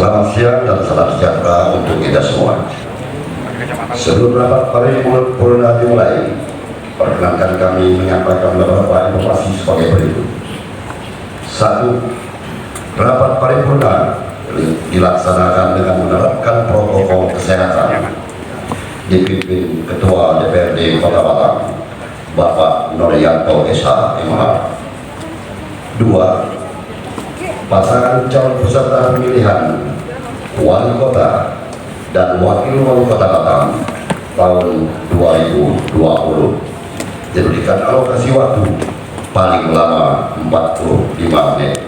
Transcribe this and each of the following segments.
Selamat siang dan salam sejahtera untuk kita semua. Sebelum rapat paripurna dimulai, perkenankan kami menyampaikan beberapa informasi sebagai berikut. 1. Rapat paripurna dilaksanakan dengan menerapkan protokol kesehatan dipimpin Ketua DPRD Kota Batam, Bapak Noryanto SH MH. 2. Pasangan calon peserta pemilihan wali kota dan wakil wali kota Batam tahun 2020 diberikan alokasi waktu paling lama 45 menit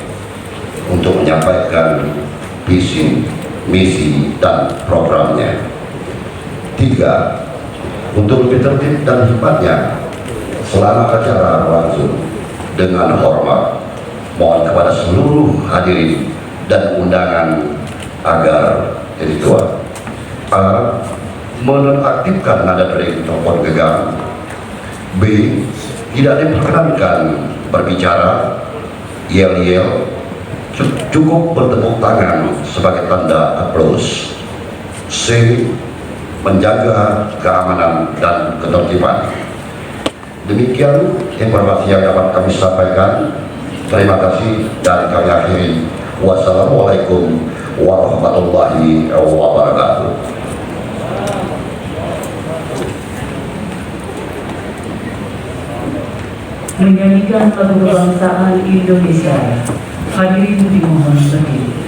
untuk menyampaikan visi, misi, dan programnya. 3. Untuk lebih tertib dan hikmatnya selama acara berlangsung dengan hormat, mohon kepada seluruh hadirin dan undangan agar A. menonaktifkan nada dering telepon genggam. B. tidak diperkenankan berbicara, yel-yel, cukup bertepuk tangan sebagai tanda aplaus. C. menjaga keamanan dan ketertiban. Demikian informasi yang dapat kami sampaikan. Terima kasih dan kami akhiri. Wassalamualaikum warahmatullahi wabarakatuh. Menyanyikan lagu kebangsaan Indonesia. Hadirin dimohon berdiri.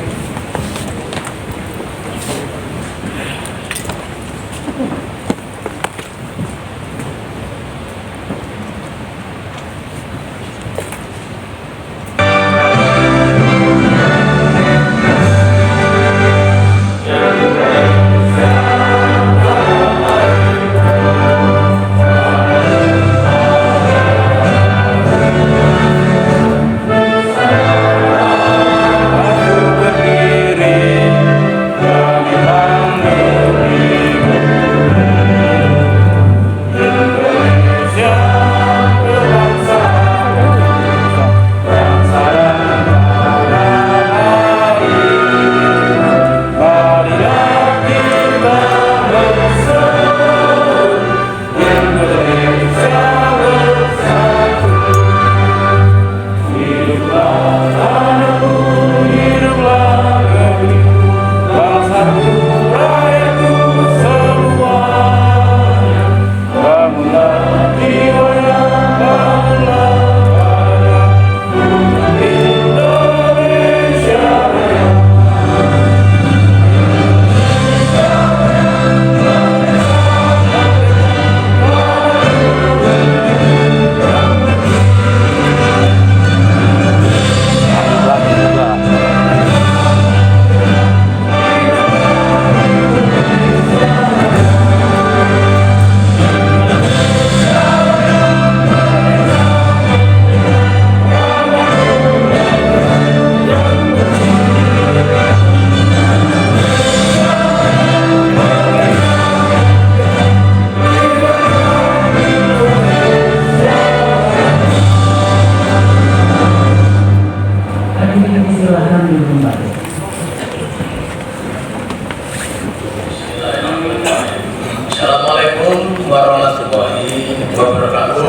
Assalamualaikum warahmatullahi wabarakatuh.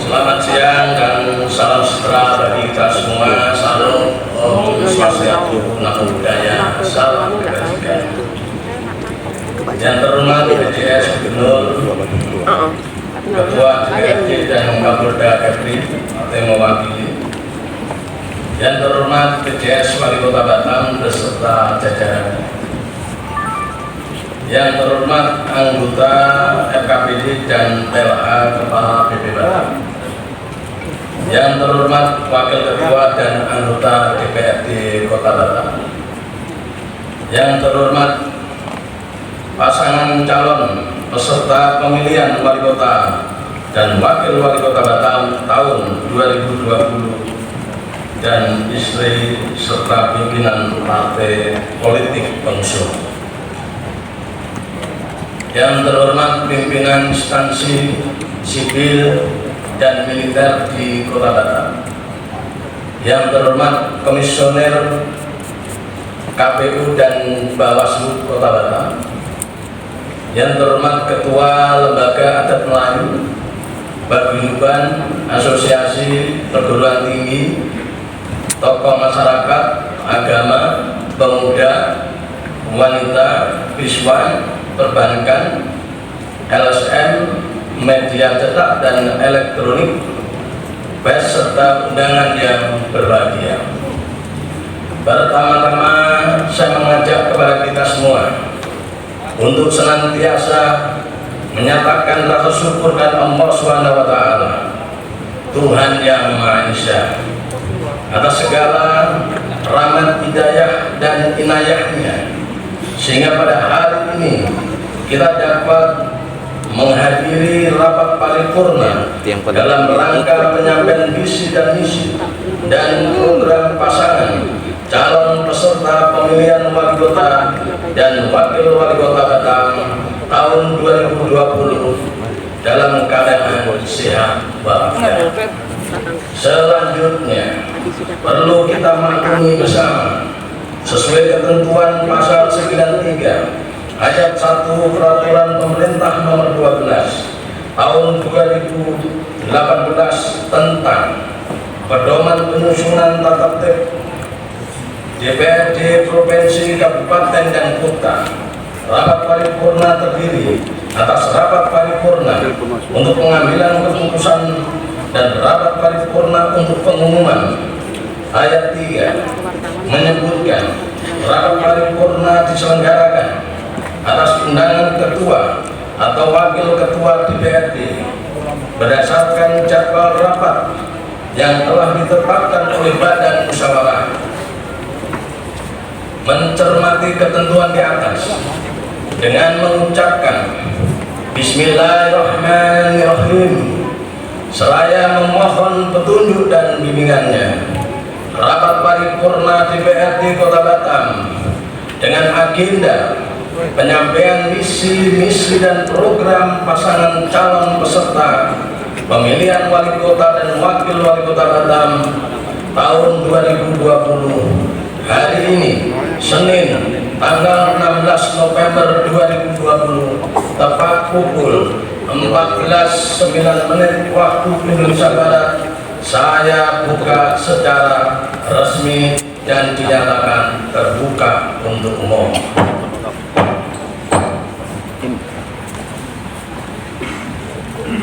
Selamat siang dan salam sejahtera bagi kita semua. Salam Om Swastiastu, Namo Buddhaya, salam kebajikan. Yang terhormat DPS Gubernur, Ketua DPRD dan Kapolda Kepri yang mewakili. Yang terhormat DPS Wali Kota Batam beserta jajaran. Yang terhormat anggota FKPD dan PLH Kepala BP Batam. Yang terhormat Wakil Ketua dan anggota DPRD Kota Batam. Yang terhormat pasangan calon peserta pemilihan Wali Kota dan Wakil Wali Kota Batam tahun 2020 dan istri serta pimpinan partai politik pengusung. Yang terhormat pimpinan instansi sipil dan militer di Kota Batam. Yang terhormat komisioner KPU dan Bawaslu Kota Batam, yang terhormat Ketua Lembaga Adat Melayu, Paguyuban Asosiasi Perguruan Tinggi, tokoh masyarakat, agama, pemuda, wanita, siswa, perbankan, LSM, media cetak dan elektronik, pers serta undangan yang berbahagia. Pertama-tama saya mengajak kepada kita semua untuk senantiasa menyatakan rasa syukur dan Allah SWT, Tuhan yang Maha Esa, atas segala rahmat, hidayah dan inayahnya, sehingga pada hari ini kita dapat menghadiri rapat paripurna dalam rangka penyampaian visi dan misi dan program pasangan calon peserta pemilihan wali kota dan wakil wali kota Batam tahun 2020 dalam keadaan sehat walafiat. Selanjutnya perlu kita maklumi bersama sesuai ketentuan pasal 93 ayat 1 Peraturan Pemerintah Nomor 12 tahun 2018 tentang pedoman penyusunan tata tertib DPRD Provinsi, Kabupaten, dan Kota. Rapat paripurna terdiri atas rapat paripurna untuk pengambilan keputusan dan rapat paripurna untuk pengumuman. Ayat 3 menyebutkan rapat paripurna diselenggarakan atas undangan ketua atau wakil ketua DPRD berdasarkan jadwal rapat yang telah ditetapkan oleh Badan Musyawarah. Mencermati ketentuan di atas dengan mengucapkan Bismillahirrahmanirrahim, seraya memohon petunjuk dan bimbingannya, rapat paripurna DPRD Kota Batam dengan agenda penyampaian misi dan program pasangan calon peserta pemilihan wali kota dan wakil wali kota Batam tahun 2020 hari ini, Senin, tanggal 16 November 2020, tepat pukul 14.09 waktu Indonesia Barat, saya buka secara resmi dan dinyatakan terbuka untuk umum.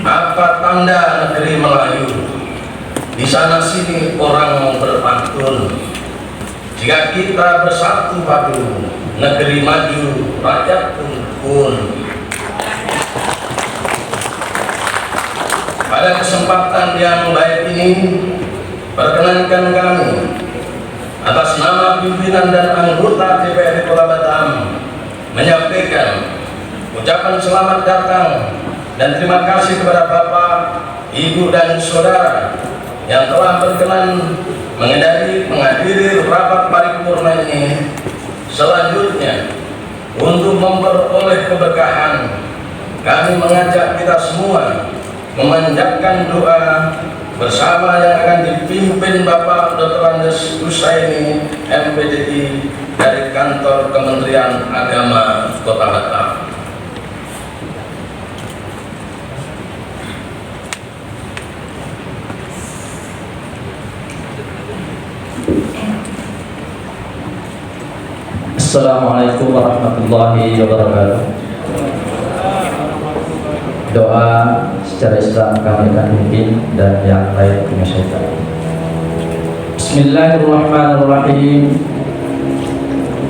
Apa tanda negeri Melayu? Di sana sini orang berpantun. Jika kita bersatu padu, negeri maju, rakyat pun. Pada kesempatan yang baik ini, perkenankan kami atas nama pimpinan dan anggota DPRD Kota Batam menyampaikan ucapan selamat datang dan terima kasih kepada Bapak, Ibu, dan Saudara yang telah berkenan menghadiri rapat paripurna ini. Selanjutnya, untuk memperoleh keberkahan, kami mengajak kita semua memanjatkan doa bersama yang akan dipimpin Bapak Dr. Andes Husaini, MPDI, dari Kantor Kementerian Agama Kota Batam. Assalamualaikum warahmatullahi wabarakatuh. Doa secara Islam kami akan pimpin dan yang lain menyesuaikan. Bismillahirrahmanirrahim.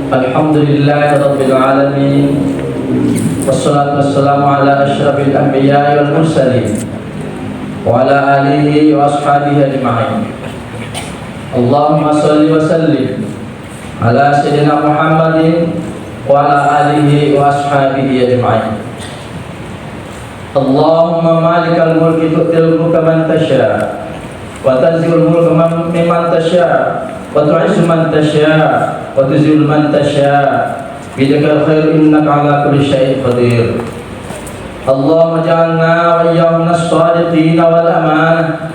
Alhamdulillahirabbil alamin. Wassalatu wassalamu ala asyrafil anbiya'i wal mursalin wa ala alihi wa ashabihi ajma'in. Allahumma shalli wa sallim ala sayyidina Muhammadin wa ala alihi wa ashabihi ajma'in. Allahumma malikal mulki tu'til mulka man tasha wa tanzi'ul mulka mimman tasha wa tu'izzu man tasha wa tuzillu man tasha biyadikal khair innaka ala kulli syai'in qadir. Allahumma ja'alna wa iyyahum as-sadiqin wal amanah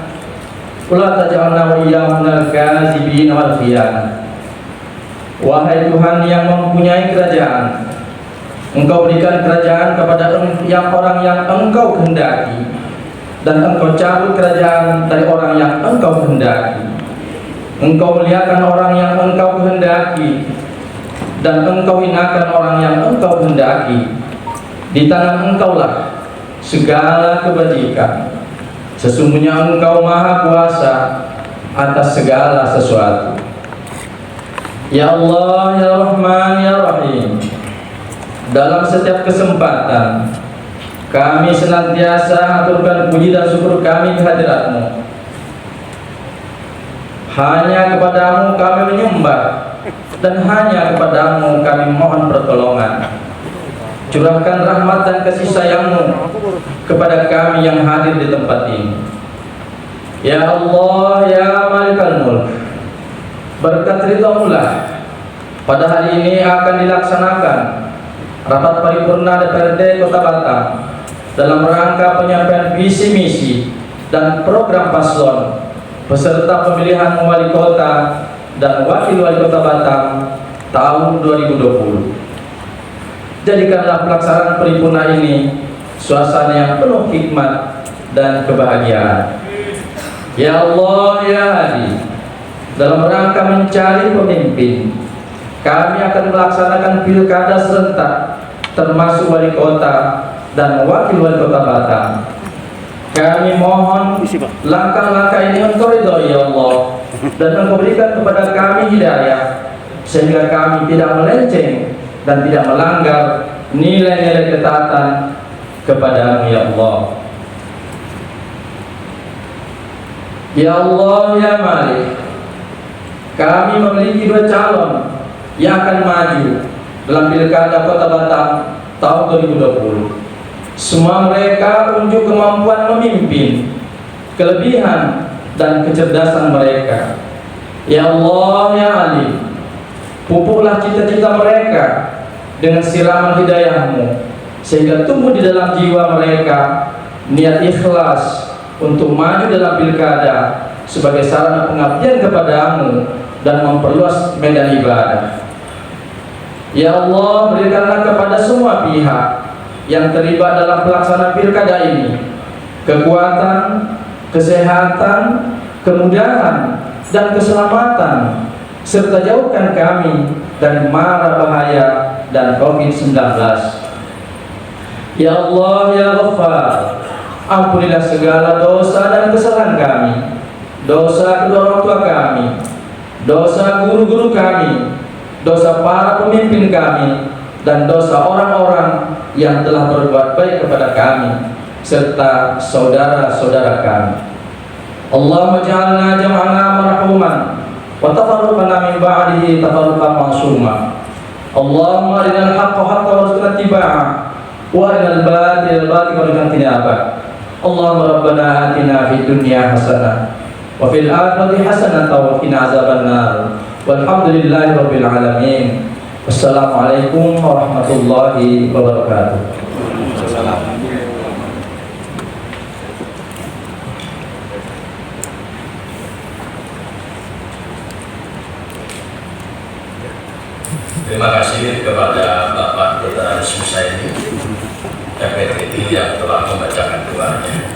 wa la taj'alna wa iyyahum al-kazibin wal khiyanah. Wahai Tuhan yang mempunyai kerajaan, Engkau berikan kerajaan kepada orang yang Engkau kehendaki, dan Engkau cabut kerajaan dari orang yang Engkau kehendaki. Engkau muliakan orang yang Engkau kehendaki, dan Engkau hinakan orang yang Engkau kehendaki. Di tangan Engkaulah segala kebajikan. Sesungguhnya Engkau Maha Kuasa atas segala sesuatu. Ya Allah, ya Rahman, ya Rahim, dalam setiap kesempatan kami senantiasa aturkan puji dan syukur kami kehadirat-Mu. Hanya kepadamu kami menyembah, dan hanya kepadamu kami mohon pertolongan. Curahkan rahmat dan kasih sayang-Mu kepada kami yang hadir di tempat ini. Ya Allah, ya Malikal Mulk, berkat ridha-Mu lah pada hari ini akan dilaksanakan rapat paripurna DPRD Kota Batam dalam rangka penyampaian visi misi dan program paslon beserta pemilihan wali kota dan wakil wali kota Batam tahun 2020. Jadikanlah pelaksanaan paripurna ini suasana yang penuh hikmat dan kebahagiaan. Ya Allah, ya Hadi, dalam rangka mencari pemimpin, kami akan melaksanakan pilkada serentak termasuk wali kota dan wakil wali kota Batam. Kami mohon langkah-langkah ini Engkau ridhoi ya Allah, dan Engkau berikan kepada kami hidayah sehingga kami tidak melenceng dan tidak melanggar nilai-nilai ketaatan kepada-Mu ya Allah. Ya Allah, ya Malik, kami memiliki 2 calon yang akan maju dalam pilkada Kota Batam tahun 2020. Semua mereka unjuk kemampuan memimpin, kelebihan dan kecerdasan mereka. Ya Allah, ya Ali, pupuklah cita-cita mereka dengan siraman hidayah-Mu, sehingga tumbuh di dalam jiwa mereka niat ikhlas untuk maju dalam pilkada sebagai sarana pengabdian kepada-Mu dan memperluas medan ibadah. Ya Allah, berikanlah kepada semua pihak yang terlibat dalam pelaksanaan pilkada ini kekuatan, kesehatan, kemudahan, dan keselamatan, serta jauhkan kami dari mara bahaya dan COVID-19. Ya Allah, ya Ghaffar, ampunilah segala dosa dan kesalahan kami, dosa kedua orang tua kami, dosa guru-guru kami, dosa para pemimpin kami, dan dosa orang-orang yang telah berbuat baik kepada kami serta saudara-saudara kami. Allahumma ja'alna jam'ana marhuman wa tafarruqana min ba'dihi tafarruqan ma'suma. Allahumma arinal haqqa haqqan warzuqna ittiba'ah wa arinal batila batilan warzuqna tinabah. Allahumma rabbana atina fid dunya hasanah wa fil akhirati hasanah wa qina azabannar. Walhamdulillahi rabbil alamin. Wassalamualaikum warahmatullahi wabarakatuh. Terima kasih kepada Bapak Dr. Aris Musaini FPTI yang telah membacakan doanya.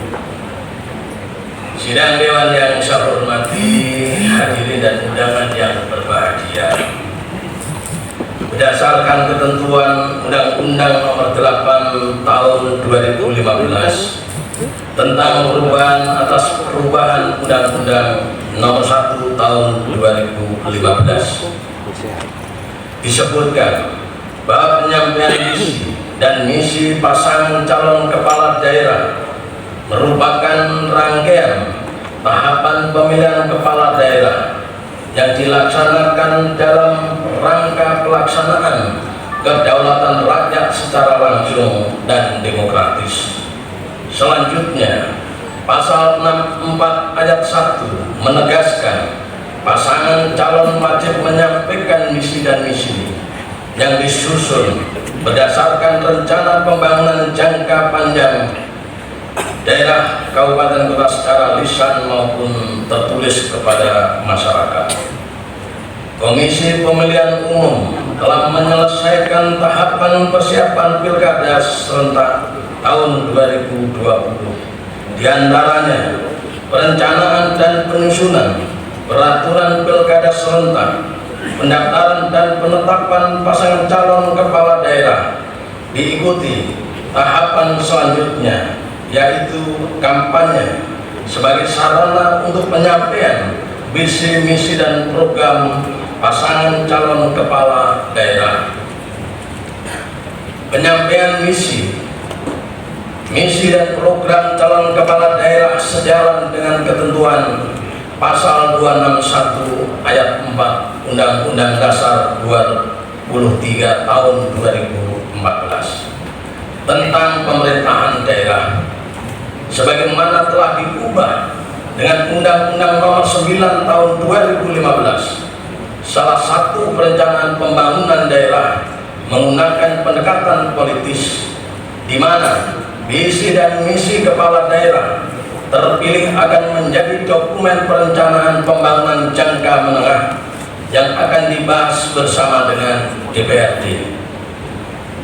Sidang Dewan yang saya hormati, hadirin dan undangan yang berbahagia, berdasarkan ketentuan Undang-Undang Nomor 8 Tahun 2015 tentang perubahan Undang-Undang Nomor 1 Tahun 2015, disebutkan bahwa penyampaian visi dan misi pasangan calon kepala daerah merupakan rangkaian tahapan pemilihan kepala daerah yang dilaksanakan dalam rangka pelaksanaan kedaulatan rakyat secara langsung dan demokratis. Selanjutnya, pasal 64 ayat 1 menegaskan pasangan calon wajib menyampaikan misi dan misi yang disusun berdasarkan rencana pembangunan jangka panjang daerah kabupaten kota secara lisan maupun tertulis kepada masyarakat. Komisi Pemilihan Umum telah menyelesaikan tahapan persiapan Pilkada serentak tahun 2020. Di antaranya perencanaan dan penyusunan peraturan Pilkada serentak, pendaftaran dan penetapan pasangan calon kepala daerah. Diikuti tahapan selanjutnya, yaitu kampanye sebagai sarana untuk penyampaian visi misi dan program pasangan calon kepala daerah. Penyampaian misi dan program calon kepala daerah sejalan dengan ketentuan pasal 261 ayat 4 Undang-Undang Dasar 23 tahun 2014 tentang pemerintahan daerah, sebagaimana telah diubah dengan Undang-Undang Nomor 9 tahun 2015. Salah satu perencanaan pembangunan daerah menggunakan pendekatan politis, di mana visi dan misi kepala daerah terpilih akan menjadi dokumen perencanaan pembangunan jangka menengah yang akan dibahas bersama dengan DPRD.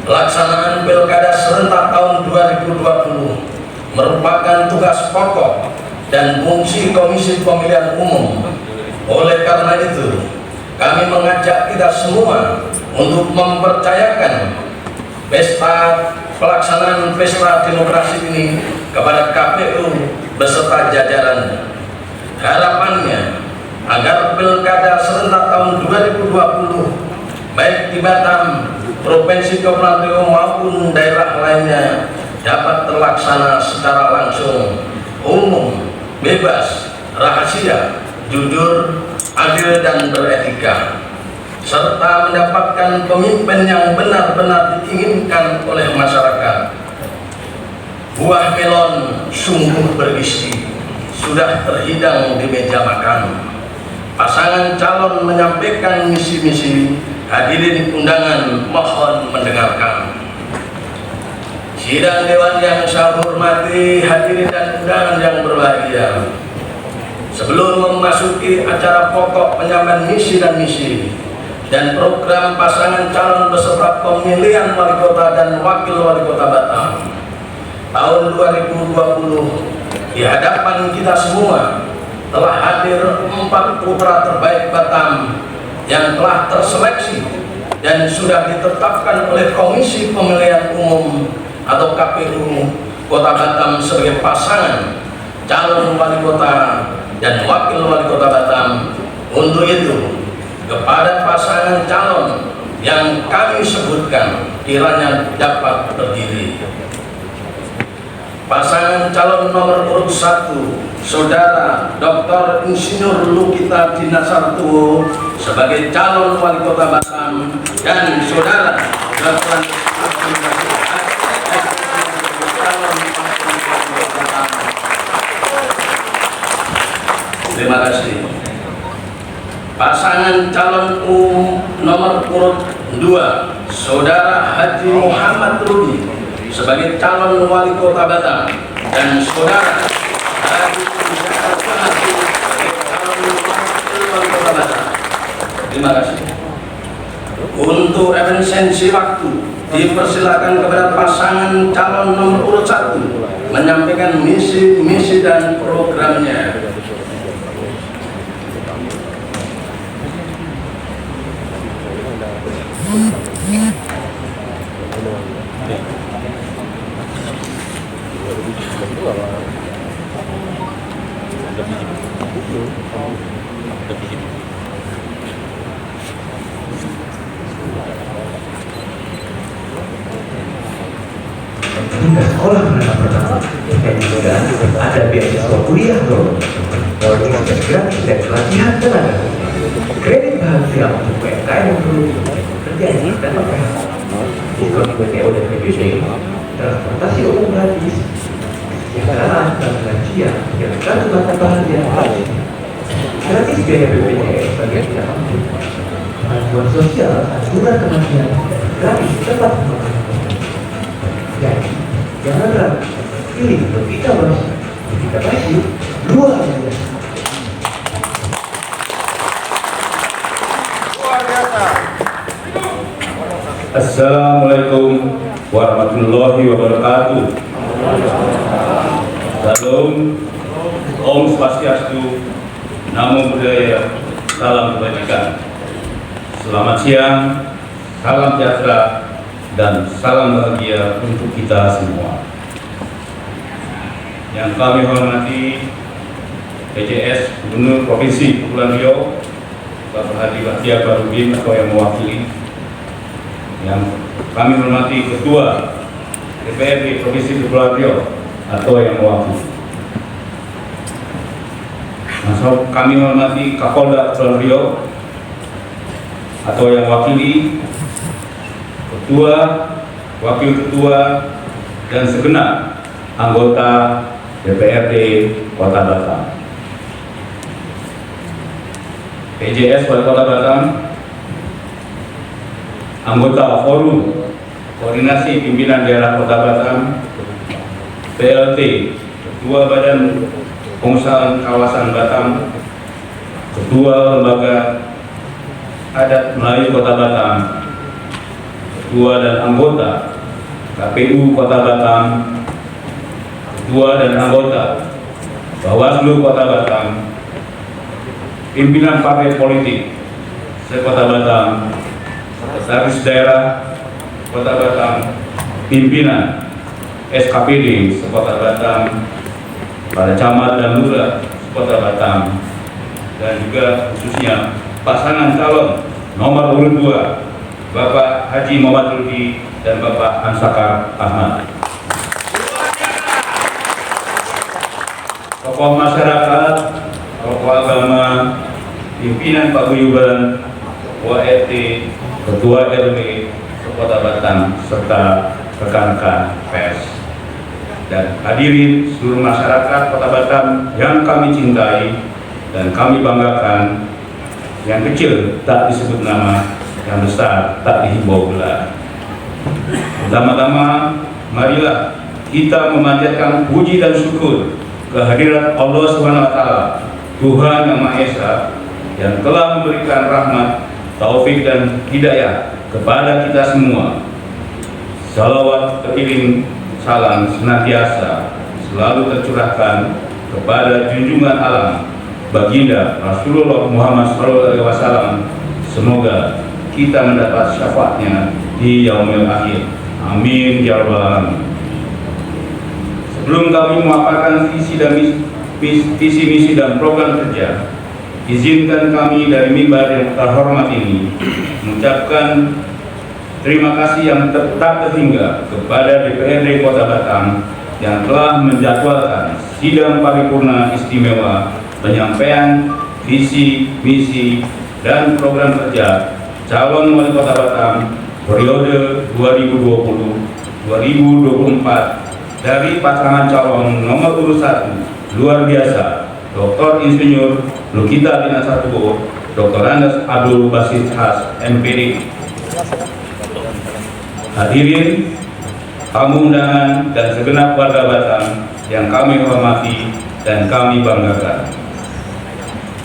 Pelaksanaan Pilkada serentak tahun 2020 merupakan tugas pokok dan fungsi Komisi Pemilihan Umum. Oleh karena itu, kami mengajak kita semua untuk mempercayakan pelaksanaan pesta demokrasi ini kepada KPU beserta jajarannya. Harapannya agar Pilkada serentak tahun 2020 baik di Batam, Provinsi Kepulauan Riau maupun daerah lainnya dapat terlaksana secara langsung, umum, bebas, rahasia, jujur, adil dan beretika, serta mendapatkan pemimpin yang benar-benar diinginkan oleh masyarakat. Buah melon sungguh berisi, sudah terhidang di meja makan. Pasangan calon menyampaikan misi-misi, hadirin undangan mohon mendengarkan. Sidang Dewan yang saya hormati, hadirin dan undangan yang berbahagia. Sebelum memasuki acara pokok penyampaian misi dan program pasangan calon beserta pemilihan wali kota dan wakil wali kota Batam tahun 2020, di hadapan kita semua telah hadir 4 putra terbaik Batam yang telah terseleksi dan sudah ditetapkan oleh Komisi Pemilihan Umum atau KPU Kota Batam sebagai pasangan calon wali kota dan wakil wali kota Batam. Untuk itu, kepada pasangan calon yang kami sebutkan kiranya dapat berdiri. Pasangan calon nomor urut 1, Saudara Dr. Insinyur Lukita Dinasartuo sebagai calon wali kota Batam, dan Saudara Dr. Terima kasih. Pasangan calon nomor urut 2, Saudara Haji Muhammad Rudi sebagai calon wali kota Batam, dan Saudara Haji sebagai calon wakil wali kota Batam. Terima kasih. Untuk efisiensi waktu, dipersilakan kepada pasangan calon nomor urut 1 menyampaikan misi dan programnya. Hingga sekolah menengah pertama dan juga ada beasiswa kuliah loh, organisasi gratis dan pelatihan tenaga, kredit bahagia untuk UMKM yang perlu kerjaan dan PKH, diskon BPO dan PBB, transportasi umum gratis, kesejahteraan dan lansia yang satu mata bahagia, gratis biaya BPJS bagi yang tidak mampu, bantuan sosial aturan kematian gratis tempat pemakaman. Jadi jangan ragu, pilih Lukita Bos, Lukita Basi, luar biasa. Assalamualaikum warahmatullahi wabarakatuh. Salam, Om Swastiastu, Namo Buddhaya, salam kebajikan. Selamat siang, salam sejahtera, dan salam bahagia untuk kita semua. Yang kami hormati PJS Gubernur Provinsi Kepulauan Riau, Bapak Hadi Bahtiar Barudin atau yang mewakili. Yang kami hormati Ketua DPRD Provinsi Kepulauan Riau atau yang mewakili. Kami hormati Kapolda Kepulauan Riau atau yang wakili, Ketua, Wakil Ketua, dan segenap anggota DPRD Kota Batam. PJS Wali Kota Batam, anggota Forum Koordinasi Pimpinan Daerah Kota Batam, PLT, Ketua Badan Pengusahaan Kawasan Batam, Ketua Lembaga Adat Melayu Kota Batam, Ketua dan anggota KPU Kota Batam, Ketua dan anggota Bawaslu Kota Batam, pimpinan partai politik se-Kota Batam, Sekretaris Daerah Kota Batam, pimpinan SKPD se-Kota Batam, para camat dan lurah Kota Batam, dan juga khususnya pasangan calon nomor urut 2 Bapak Haji Muhammad Lutfi dan Bapak Ansakar Ahmad. Tokoh masyarakat, tokoh agama, pimpinan paguyuban, Ketua RT, Ketua RW Kota Batam, serta rekan-rekan pers. Dan hadirin seluruh masyarakat Kota Batam yang kami cintai dan kami banggakan, yang kecil tak disebut nama, yang besar tak dihimbau gelar. Pertama-tama, marilah kita memanjatkan puji dan syukur kehadirat Allah SWT, Tuhan Yang Maha Esa, yang telah memberikan rahmat, taufik dan hidayah kepada kita semua. Salawat teriring salam senantiasa selalu tercurahkan kepada junjungan alam baginda Rasulullah Muhammad SAW. Semoga kita mendapat syafaatnya di yaumil akhir. Amin ya rabbal alamin. Sebelum kami memaparkan visi misi dan program kerja, izinkan kami dari mimbar yang terhormat ini mengucapkan terima kasih yang tak terhingga kepada DPRD Kota Batam yang telah menjadwalkan sidang paripurna istimewa penyampaian visi, misi, dan program kerja calon wali Kota Batam periode 2020-2024 dari pasangan calon nomor urut 1 luar biasa Dr. Insinyur Lukita Tina Satuo, Dr. Andes Abdul Basit Has, MPD. Hadirin, tamu undangan, dan segenap warga Batam yang kami hormati dan kami banggakan.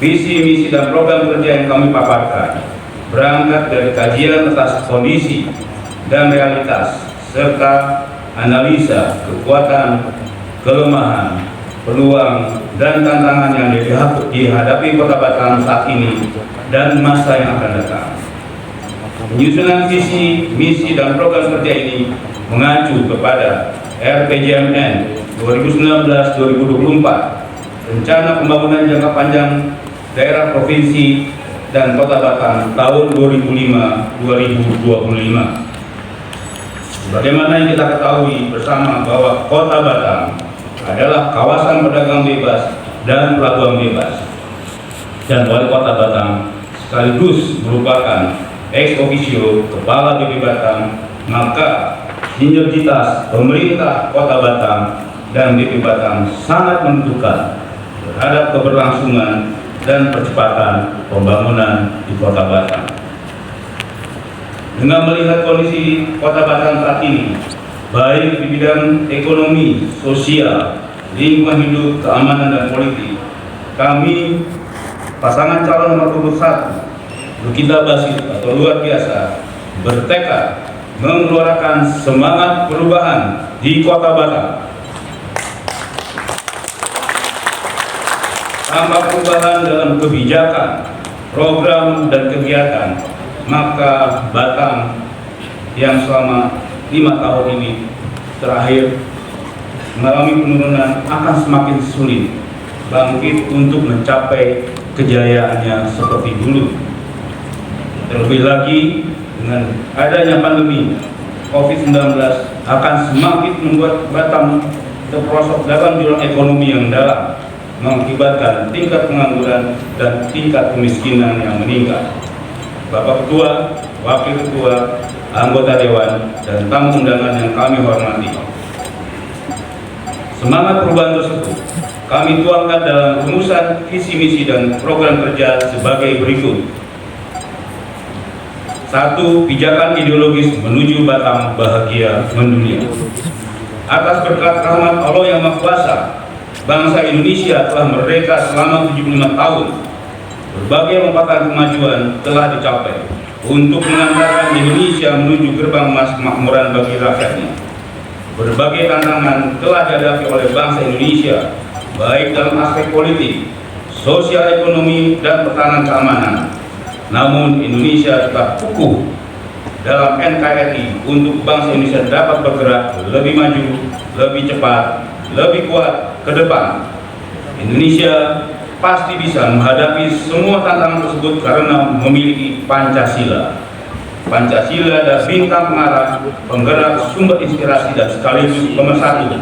Visi, misi, dan program kerja yang kami paparkan berangkat dari kajian atas kondisi dan realitas serta analisa kekuatan, kelemahan, peluang, dan tantangan yang dihadapi Kota Batam saat ini dan masa yang akan datang. Penyusunan visi, misi, dan program kerja ini mengacu kepada RPJMN 2019-2024, Rencana Pembangunan Jangka Panjang Daerah Provinsi dan Kota Batam tahun 2005-2025. Sebagaimana yang kita ketahui bersama bahwa Kota Batam adalah kawasan pedagang bebas dan pelabuhan bebas, dan Wali Kota Batam sekaligus merupakan ex officio Kepala BP Batam, maka sinergitas pemerintah Kota Batam dan BP Batam sangat menentukan terhadap keberlangsungan dan percepatan pembangunan di Kota Batam. Dengan melihat kondisi Kota Batam saat ini, baik di bidang ekonomi, sosial, lingkungan hidup, keamanan, dan politik, kami pasangan calon nomor urut 1 Lukita Basit atau luar biasa bertekad mengeluarkan semangat perubahan di Kota Batam. Tanpa perubahan dalam kebijakan, program, dan kegiatan, maka Batam yang selama 5 tahun ini terakhir mengalami penurunan akan semakin sulit bangkit untuk mencapai kejayaannya seperti dulu. Terlebih lagi dengan adanya pandemi COVID-19 akan semakin membuat Batam terperosok dalam jurang ekonomi yang dalam, mengakibatkan tingkat pengangguran dan tingkat kemiskinan yang meningkat. Bapak Ketua, Wakil Ketua, anggota Dewan, dan tamu undangan yang kami hormati, semangat perubahan tersebut kami tuangkan dalam rumusan visi misi dan program kerja sebagai berikut. 1. Pijakan ideologis menuju Batam bahagia mendunia. Atas berkat rahmat Allah yang Maha Kuasa, bangsa Indonesia telah merdeka selama 75 tahun. Berbagai lompatan kemajuan telah dicapai untuk mengantarkan Indonesia menuju gerbang emas kemakmuran bagi rakyatnya. Berbagai tantangan telah dihadapi oleh bangsa Indonesia, baik dalam aspek politik, sosial ekonomi, dan pertahanan keamanan. Namun Indonesia tetap kukuh dalam NKRI untuk bangsa Indonesia dapat bergerak lebih maju, lebih cepat, lebih kuat ke depan. Indonesia pasti bisa menghadapi semua tantangan tersebut karena memiliki Pancasila. Pancasila adalah bintang pengarah, penggerak, sumber inspirasi, dan sekaligus pemersatu.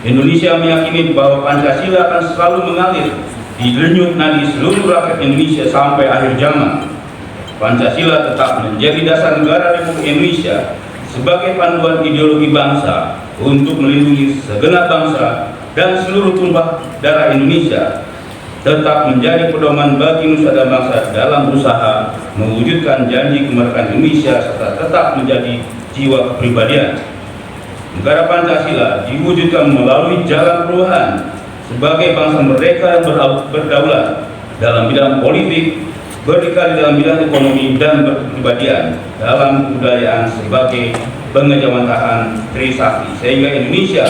Indonesia meyakini bahwa Pancasila akan selalu mengalir di denyut nadi seluruh rakyat Indonesia sampai akhir zaman. Pancasila tetap menjadi dasar negara Republik Indonesia sebagai panduan ideologi bangsa untuk melindungi segenap bangsa dan seluruh tumpah darah Indonesia, tetap menjadi pedoman bagi nusa dan bangsa dalam usaha mewujudkan janji kemerdekaan Indonesia, serta tetap menjadi jiwa kepribadian. Negara Pancasila diwujudkan melalui jalan perubahan sebagai bangsa merdeka yang berdaulat dalam bidang politik, berdikari dalam bidang ekonomi, dan berkepribadian dalam kebudayaan sebagai pengejawantahan Trisakti, sehingga Indonesia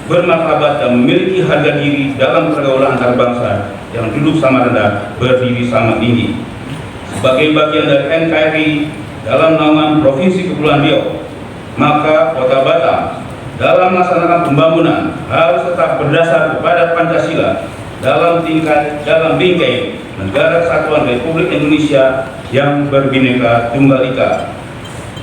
bermartabat dan memiliki harga diri dalam pergaulan antar bangsa yang duduk sama rendah, berdiri sama tinggi. Sebagai bagian dari NKRI dalam naungan Provinsi Kepulauan Riau, maka Kota Batam dalam melaksanakan pembangunan harus tetap berdasar kepada Pancasila dalam bingkai Negara Kesatuan Republik Indonesia yang berbineka tunggal ika.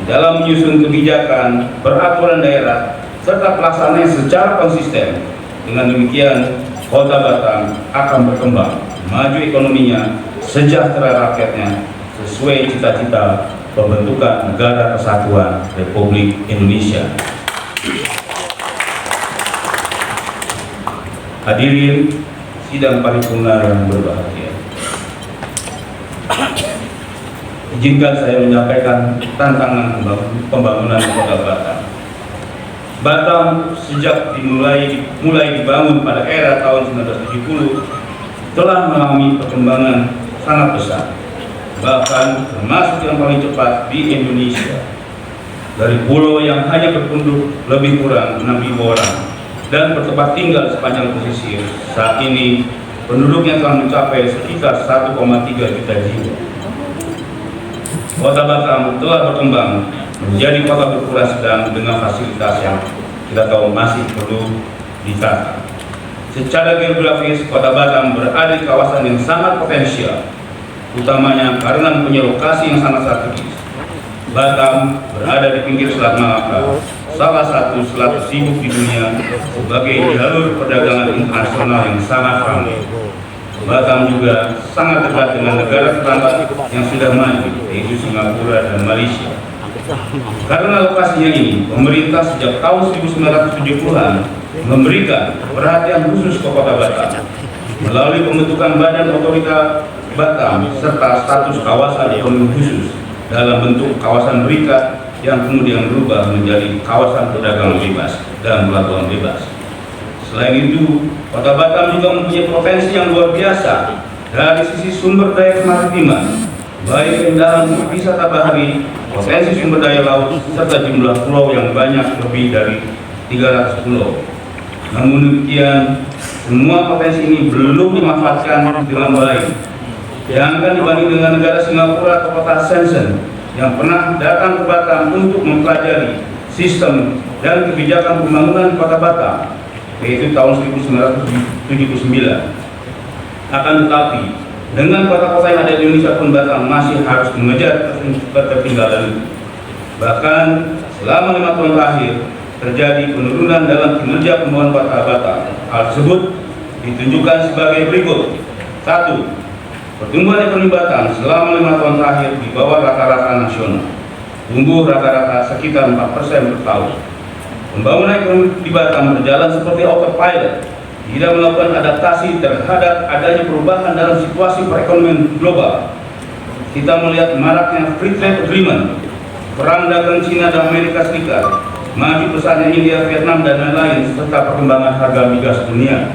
Dalam menyusun kebijakan, peraturan daerah, serta pelaksanaan secara konsisten. Dengan demikian, Kota Batam akan berkembang, maju ekonominya, sejahtera rakyatnya, sesuai cita-cita pembentukan Negara Kesatuan Republik Indonesia. Hadirin sidang paripurna yang berbahagia, izinkan saya menyampaikan tantangan pembangunan Kota Batam. Batam sejak mulai dibangun pada era tahun 1970 telah mengalami perkembangan sangat besar, bahkan termasuk yang paling cepat di Indonesia. Dari pulau yang hanya berpenduduk lebih kurang 6.000 orang dan bertempat tinggal sepanjang pesisir, saat ini penduduknya telah mencapai sekitar 1,3 juta jiwa. Kota Batam telah berkembang menjadi kota berukuran sedang dengan fasilitas yang kita tahu masih perlu ditata. Secara geografis, Kota Batam berada di kawasan yang sangat potensial, utamanya karena mempunyai lokasi yang sangat strategis. Batam berada di pinggir Selat Malaka, salah satu selat tersibuk di dunia, sebagai jalur perdagangan internasional yang sangat ramai. Batam juga sangat dekat dengan negara tetangga yang sudah maju, yaitu Singapura dan Malaysia. Karena lokasinya ini, pemerintah sejak tahun 1970-an memberikan perhatian khusus ke Kota Batam melalui pembentukan Badan Otorita Batam serta status kawasan ekonomi khusus dalam bentuk kawasan berikat yang kemudian berubah menjadi kawasan perdagangan bebas dan pelabuhan bebas. Selain itu, Kota Batam juga mempunyai potensi yang luar biasa dari sisi sumber daya kemaritiman, baik kendaraan wisata bahari, potensi sumber daya laut, serta jumlah pulau yang banyak lebih dari 300 pulau. Namun demikian, semua potensi ini belum dimanfaatkan dengan baik. Jangan dibanding dengan negara Singapura atau kota Shenzhen yang pernah datang ke Batam untuk mempelajari sistem dan kebijakan pembangunan kota Batam, yaitu tahun 1979. Akan tetapi, dengan kota-kota yang ada di Indonesia pun Batam masih harus mengejar ketertinggalan. Bahkan selama 5 tahun terakhir terjadi penurunan dalam kinerja pembangunan kota Batam. Hal tersebut ditunjukkan sebagai berikut. 1. Pertumbuhan ekonomi Batam selama 5 tahun terakhir di bawah rata-rata nasional, tumbuh rata-rata sekitar 4% per tahun. Pembangunan ekonomi di Batam berjalan seperti autopilot, tidak melakukan adaptasi terhadap adanya perubahan dalam situasi perekonomian global. Kita melihat maraknya free trade agreement, perang dagang Cina dan Amerika Serikat, maju pesatnya India, Vietnam, dan lain-lain, serta perkembangan harga migas dunia,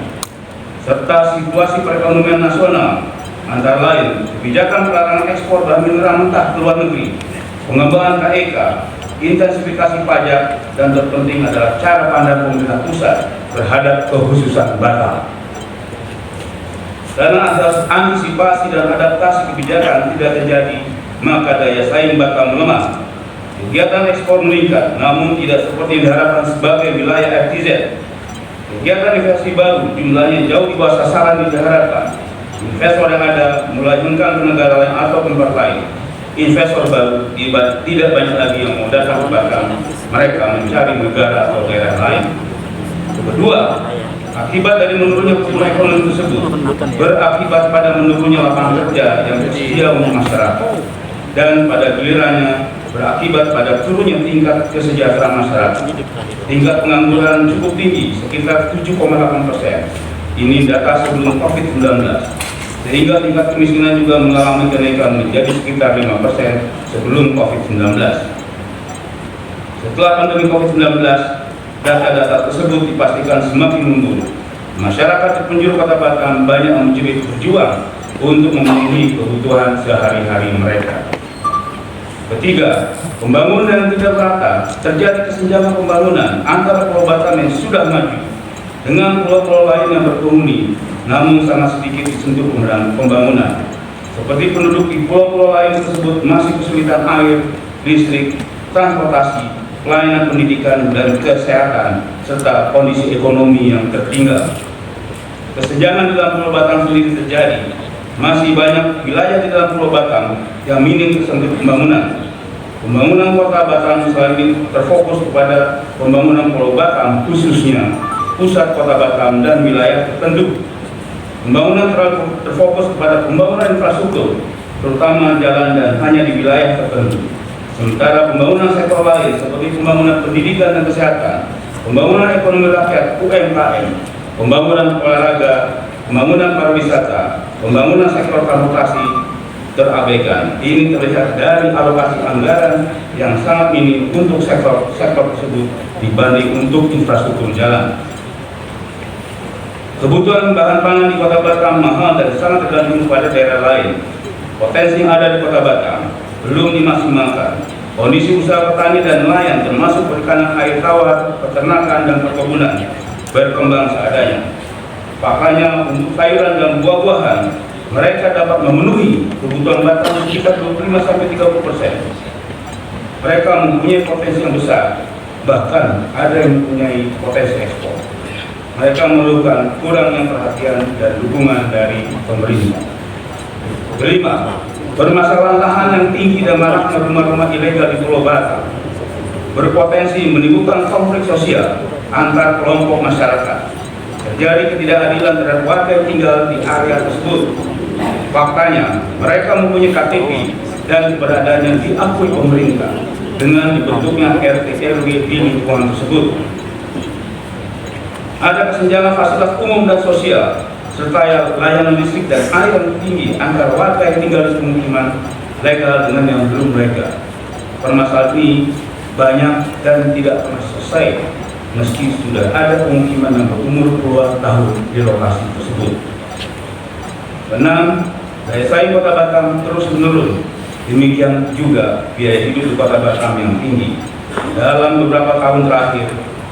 serta situasi perekonomian nasional, antara lain kebijakan pelarangan ekspor bahan mineral mentah ke luar negeri, pengembangan KEK, intensifikasi pajak, dan terpenting adalah cara pandang pemerintah pusat terhadap kekhususan Batam. Karena asas antisipasi dan adaptasi kebijakan tidak terjadi, maka daya saing Batam melemah. Kegiatan ekspor meningkat, namun tidak seperti yang diharapkan sebagai wilayah FTZ. Kegiatan investasi baru jumlahnya jauh di bawah sasaran yang diharapkan. Investor yang ada mulai hengkang ke negara lain atau tempat lain. Investor baru tidak banyak lagi yang mau datang ke Batam. Mereka mencari negara atau daerah lain. Kedua, akibat dari menurunnya pertumbuhan ekonomi tersebut berakibat pada menurunnya lapangan kerja yang tersedia untuk masyarakat, dan pada gilirannya berakibat pada turunnya tingkat kesejahteraan masyarakat. Tingkat pengangguran cukup tinggi, sekitar 7,8%. Ini data sebelum COVID-19. Sehingga tingkat kemiskinan juga mengalami kenaikan menjadi sekitar 5% sebelum COVID-19. Setelah pandemi COVID-19, data-data tersebut dipastikan semakin menurun. Masyarakat di penjuru kota Batam banyak menjadi berjuang untuk memenuhi kebutuhan sehari-hari mereka. Ketiga, pembangunan yang tidak merata. Terjadi kesenjangan pembangunan antara Pulau Batam yang sudah maju dengan pulau-pulau lain yang berpenghuni, namun sangat sedikit disentuh pembangunan. Seperti penduduk di pulau-pulau lain tersebut masih kesulitan air, listrik, transportasi, pelayanan pendidikan dan kesehatan, serta kondisi ekonomi yang tertinggal. Kesenjangan di dalam Pulau Batam sendiri terjadi. Masih banyak wilayah di dalam Pulau Batam yang minim tersentuh pembangunan. Pembangunan kota Batam selain ini terfokus kepada pembangunan Pulau Batam, khususnya pusat kota Batam dan wilayah tertentu. Pembangunan terfokus kepada pembangunan infrastruktur, terutama jalan dan hanya di wilayah tertentu. Sementara pembangunan sektor lain seperti pembangunan pendidikan dan kesehatan, pembangunan ekonomi rakyat UMKM, pembangunan olahraga, pembangunan pariwisata, pembangunan sektor transportasi terabaikan. Ini terlihat dari alokasi anggaran yang sangat minim untuk sektor tersebut dibanding untuk infrastruktur jalan. Kebutuhan bahan pangan di kota Batam mahal dan sangat tergantung pada daerah lain. Potensi yang ada di kota Batam belum dimaksimalkan. Kondisi usaha petani dan nelayan termasuk perikanan air tawar, peternakan, dan perkebunan berkembang seadanya. Makanya untuk sayuran dan buah-buahan mereka dapat memenuhi kebutuhan Batam sekitar 25-30%. Mereka mempunyai potensi yang besar, bahkan ada yang mempunyai potensi ekspor. Mereka memerlukan kurangnya perhatian dan dukungan dari pemerintah. Kelima, permasalahan lahan yang tinggi dan maraknya rumah-rumah ilegal di Pulau Batam berpotensi menimbulkan konflik sosial antar kelompok masyarakat. Terjadi ketidakadilan terhadap warga yang tinggal di area tersebut. Faktanya, mereka mempunyai KTP dan keberadaannya diakui pemerintah dengan dibentuknya RT/RW di lingkungan tersebut. Ada kesenjangan fasilitas umum dan sosial, serta layanan listrik dan air yang tinggi antara warga yang tinggal di pemukiman legal dengan yang belum legal. Permasalahan ini banyak dan tidak pernah selesai, meski sudah ada pemukiman yang berumur puluhan tahun di lokasi tersebut. 6. Daya saing kota Batam terus menurun. Demikian juga biaya hidup di Kota Batam yang tinggi. Dalam beberapa tahun terakhir,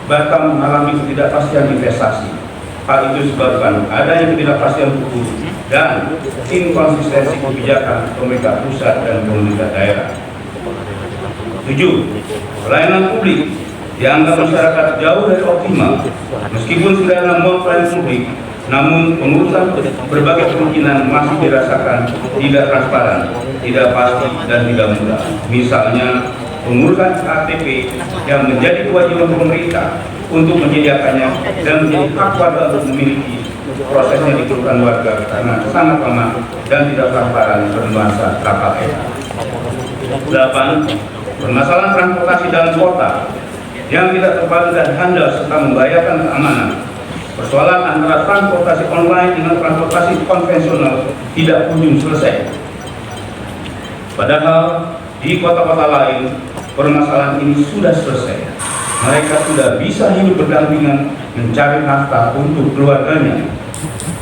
Batam mengalami ketidakpastian investasi. Hal itu disebabkan adanya ketidakpastian hukum dan inkonsistensi kebijakan pemerintah pusat dan pemerintah daerah. 7. Pelayanan publik dianggap masyarakat jauh dari optimal. Meskipun sudah ada pelayanan publik, namun pengurusan berbagai kemungkinan masih dirasakan tidak transparan, tidak pasti, dan tidak mudah. Misalnya, pengurusan KTP yang menjadi kewajiban pemerintah untuk menyediakannya dan menjadi hak warga untuk memiliki prosesnya dikeluhkan warga karena sangat lama dan tidak transparan bernuansa KKN. 8. Permasalahan transportasi dalam kota yang tidak terpadu dan handal serta membahayakan keamanan. Persoalan antara transportasi online dengan transportasi konvensional tidak kunjung selesai. Padahal di kota-kota lain permasalahan ini sudah selesai. Mereka sudah bisa hidup berdampingan mencari nafkah untuk keluarganya.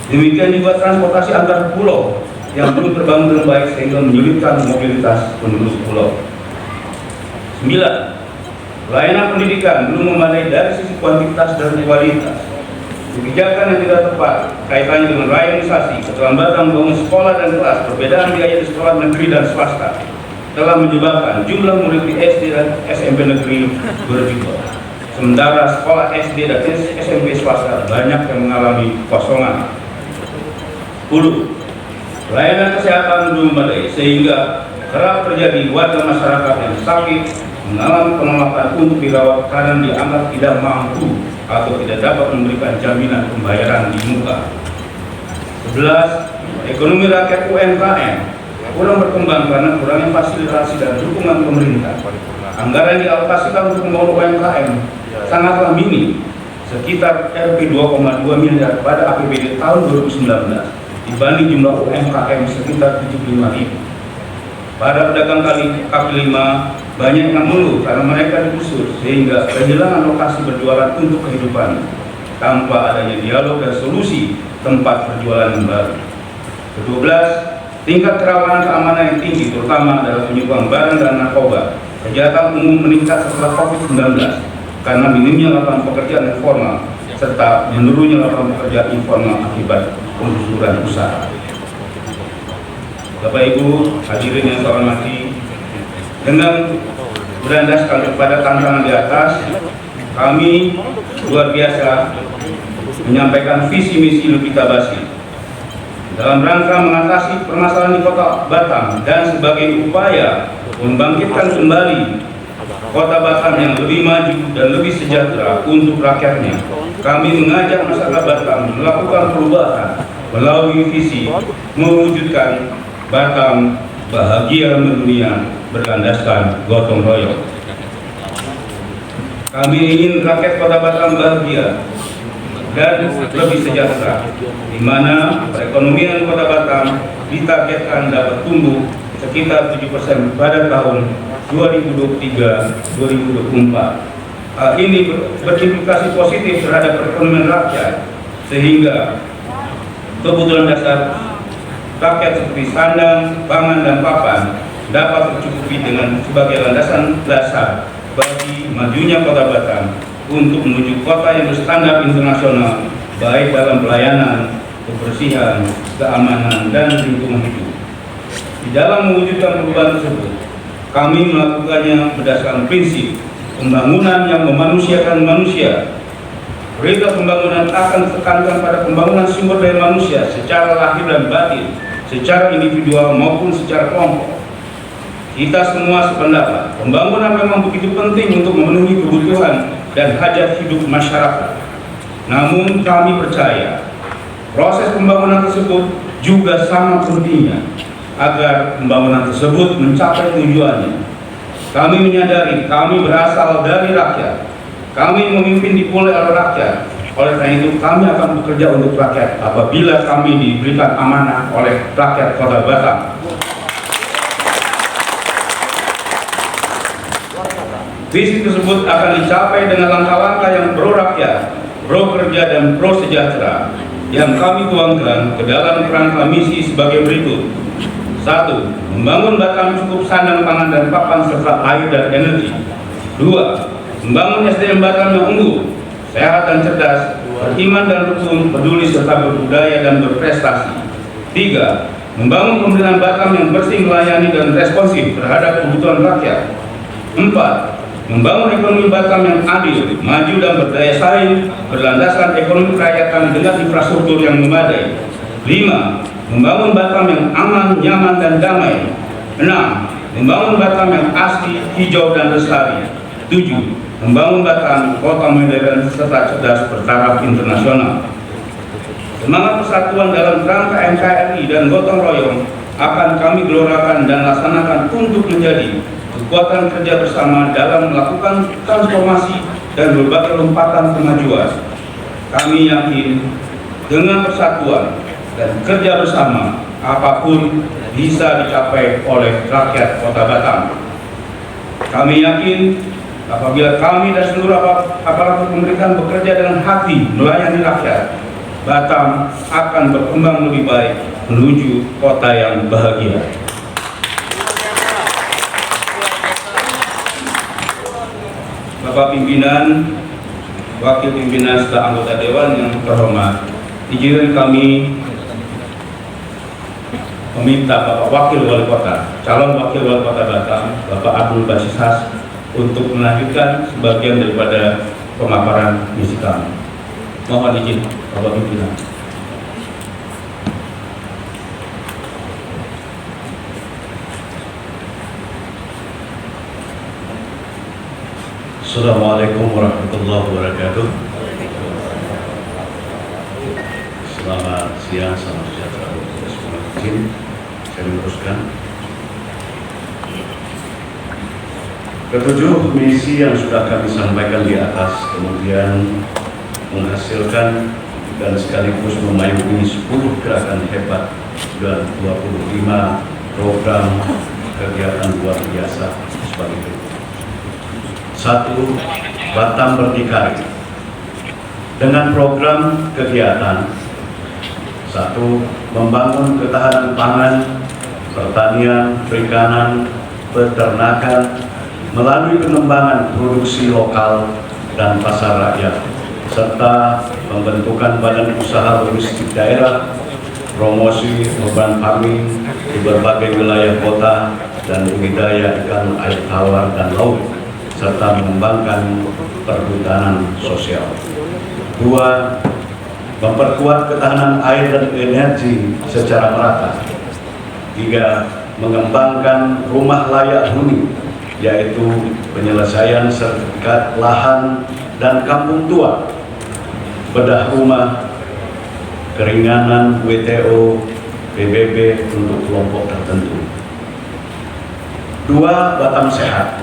Demikian juga transportasi antar pulau yang belum terbangun dengan baik sehingga menyulitkan mobilitas penduduk pulau. 9. Pelayanan pendidikan belum memadai dari sisi kuantitas dan kualitas. Kebijakan yang tidak tepat kaitannya dengan rayonisasi, keterlambatan membangun sekolah dan kelas, perbedaan biaya di sekolah negeri dan swasta telah menyebabkan jumlah murid di SD dan SMP negeri bertambah. Sementara sekolah SD dan SMP swasta banyak yang mengalami kosongan. 10. Pelayanan kesehatan belum memadai sehingga kerap terjadi warga masyarakat yang sakit mengalami penolakan untuk dirawat karena dianggap tidak mampu atau tidak dapat memberikan jaminan pembayaran di muka. 11. Ekonomi rakyat UMKM kurang berkembang karena kurangnya fasilitasi dan dukungan pemerintah. Anggaran yang dialokasikan untuk membangun UMKM sangatlah minim, sekitar Rp 2,2 miliar pada APBD tahun 2019 dibanding jumlah UMKM sekitar 75.000. Pada pedagang kaki lima banyak yang mengeluh karena mereka digusur sehingga kehilangan lokasi berjualan untuk kehidupan tanpa adanya dialog dan solusi tempat berjualan yang baru. Ke-12, tingkat kerawanan keamanan yang tinggi terutama dalam penyuplai barang dan narkoba. Kejahatan umum meningkat setelah COVID-19 karena minimnya lapangan pekerjaan informal serta menurunnya lapangan pekerjaan informal akibat penggusuran usaha. Bapak Ibu hadirin yang saya hormati, dengan berlandaskan kepada tantangan di atas, kami luar biasa menyampaikan visi misi Lupita Basi dalam rangka mengatasi permasalahan di Kota Batam dan sebagai upaya membangkitkan kembali Kota Batam yang lebih maju dan lebih sejahtera untuk rakyatnya. Kami mengajak masyarakat Batam melakukan perubahan melalui visi mewujudkan Batam bahagia mendunia berlandaskan gotong royong. Kami ingin rakyat Kota Batam bahagia dan lebih sejahtera, di mana perekonomian Kota Batam ditargetkan dapat tumbuh sekitar 7% pada tahun 2023-2024. Hal ini berimplikasi positif terhadap perekonomian rakyat, sehingga kebutuhan dasar rakyat seperti sandang, pangan, dan papan dapat tercukupi dengan sebagai landasan dasar bagi majunya Kota Batam untuk menuju kota yang berstandar internasional baik dalam pelayanan, kebersihan, keamanan, dan lingkungan hidup. Di dalam mewujudkan perubahan tersebut, kami melakukannya berdasarkan prinsip pembangunan yang memanusiakan manusia. Prioritas pembangunan akan ditekankan pada pembangunan sumber daya manusia secara lahir dan batin, secara individual maupun secara kelompok. Kita semua sependapat, pembangunan memang begitu penting untuk memenuhi kebutuhan dan hajat hidup masyarakat. Namun kami percaya, proses pembangunan tersebut juga sangat pentingnya agar pembangunan tersebut mencapai tujuannya. Kami menyadari kami berasal dari rakyat. Kami memimpin dipilih oleh rakyat. Oleh karena itu kami akan bekerja untuk rakyat apabila kami diberikan amanah oleh rakyat Kota Batam. Visi tersebut akan dicapai dengan langkah-langkah yang pro rakyat, pro kerja, dan pro sejahtera yang kami tuangkan ke dalam kerangka misi sebagai berikut. 1. Membangun Batam cukup sandang pangan dan papan serta air dan energi. 2. Membangun SDM Batam yang unggul, sehat dan cerdas, beriman dan rukun, peduli serta berbudaya dan berprestasi. 3. Membangun pemerintahan Batam yang bersih, melayani dan responsif terhadap kebutuhan rakyat. 4. Membangun ekonomi Batam yang adil, maju dan berdaya saing, berlandaskan ekonomi kerakyatan dengan infrastruktur yang memadai. 5. Membangun Batam yang aman, nyaman, dan damai. 6. Membangun Batam yang asli, hijau, dan lestari. 7. Membangun Batam kota modern serta cerdas bertaraf internasional. Semangat persatuan dalam kerangka NKRI dan gotong royong akan kami gelorakan dan laksanakan untuk menjadi kekuatan kerja bersama dalam melakukan transformasi dan berbagai lompatan kemajuan. Kami yakin dengan persatuan dan kerja bersama, apapun bisa dicapai oleh rakyat Kota Batam. Kami yakin apabila kami dan seluruh aparatur pemerintahan bekerja dengan hati melayani rakyat, Batam akan berkembang lebih baik menuju kota yang bahagia. Bapak pimpinan, wakil pimpinan serta anggota dewan yang terhormat, izinkan kami meminta Bapak Wakil Wali Kota, calon Wakil Wali Kota Batam, Bapak Abdul Basishas, untuk melanjutkan sebagian daripada pemaparan misi kami. Mohon izin, Bapak Pimpinan. Assalamualaikum warahmatullahi wabarakatuh. Selamat siang, salam sejahtera untuk kita semua. Izin saya meneruskan. Ketujuh misi yang sudah kami sampaikan di atas kemudian menghasilkan dan sekaligus memayungi 10 gerakan hebat dan 25 program kegiatan luar biasa sebagai berikut. 1. Batam Berdikari. Dengan program kegiatan 1. Membangun ketahanan pangan, pertanian, perikanan, peternakan melalui pengembangan produksi lokal dan pasar rakyat, serta pembentukan badan usaha logistik daerah, promosi urban farming di berbagai wilayah kota, dan budidaya ikan air tawar dan laut, serta mengembangkan perhutanan sosial. 2. Memperkuat ketahanan air dan energi secara merata. 3. Mengembangkan rumah layak huni, yaitu penyelesaian sertifikat lahan dan kampung tua, bedah rumah, keringanan WTO, PBB untuk kelompok tertentu. 2. Batam Sehat.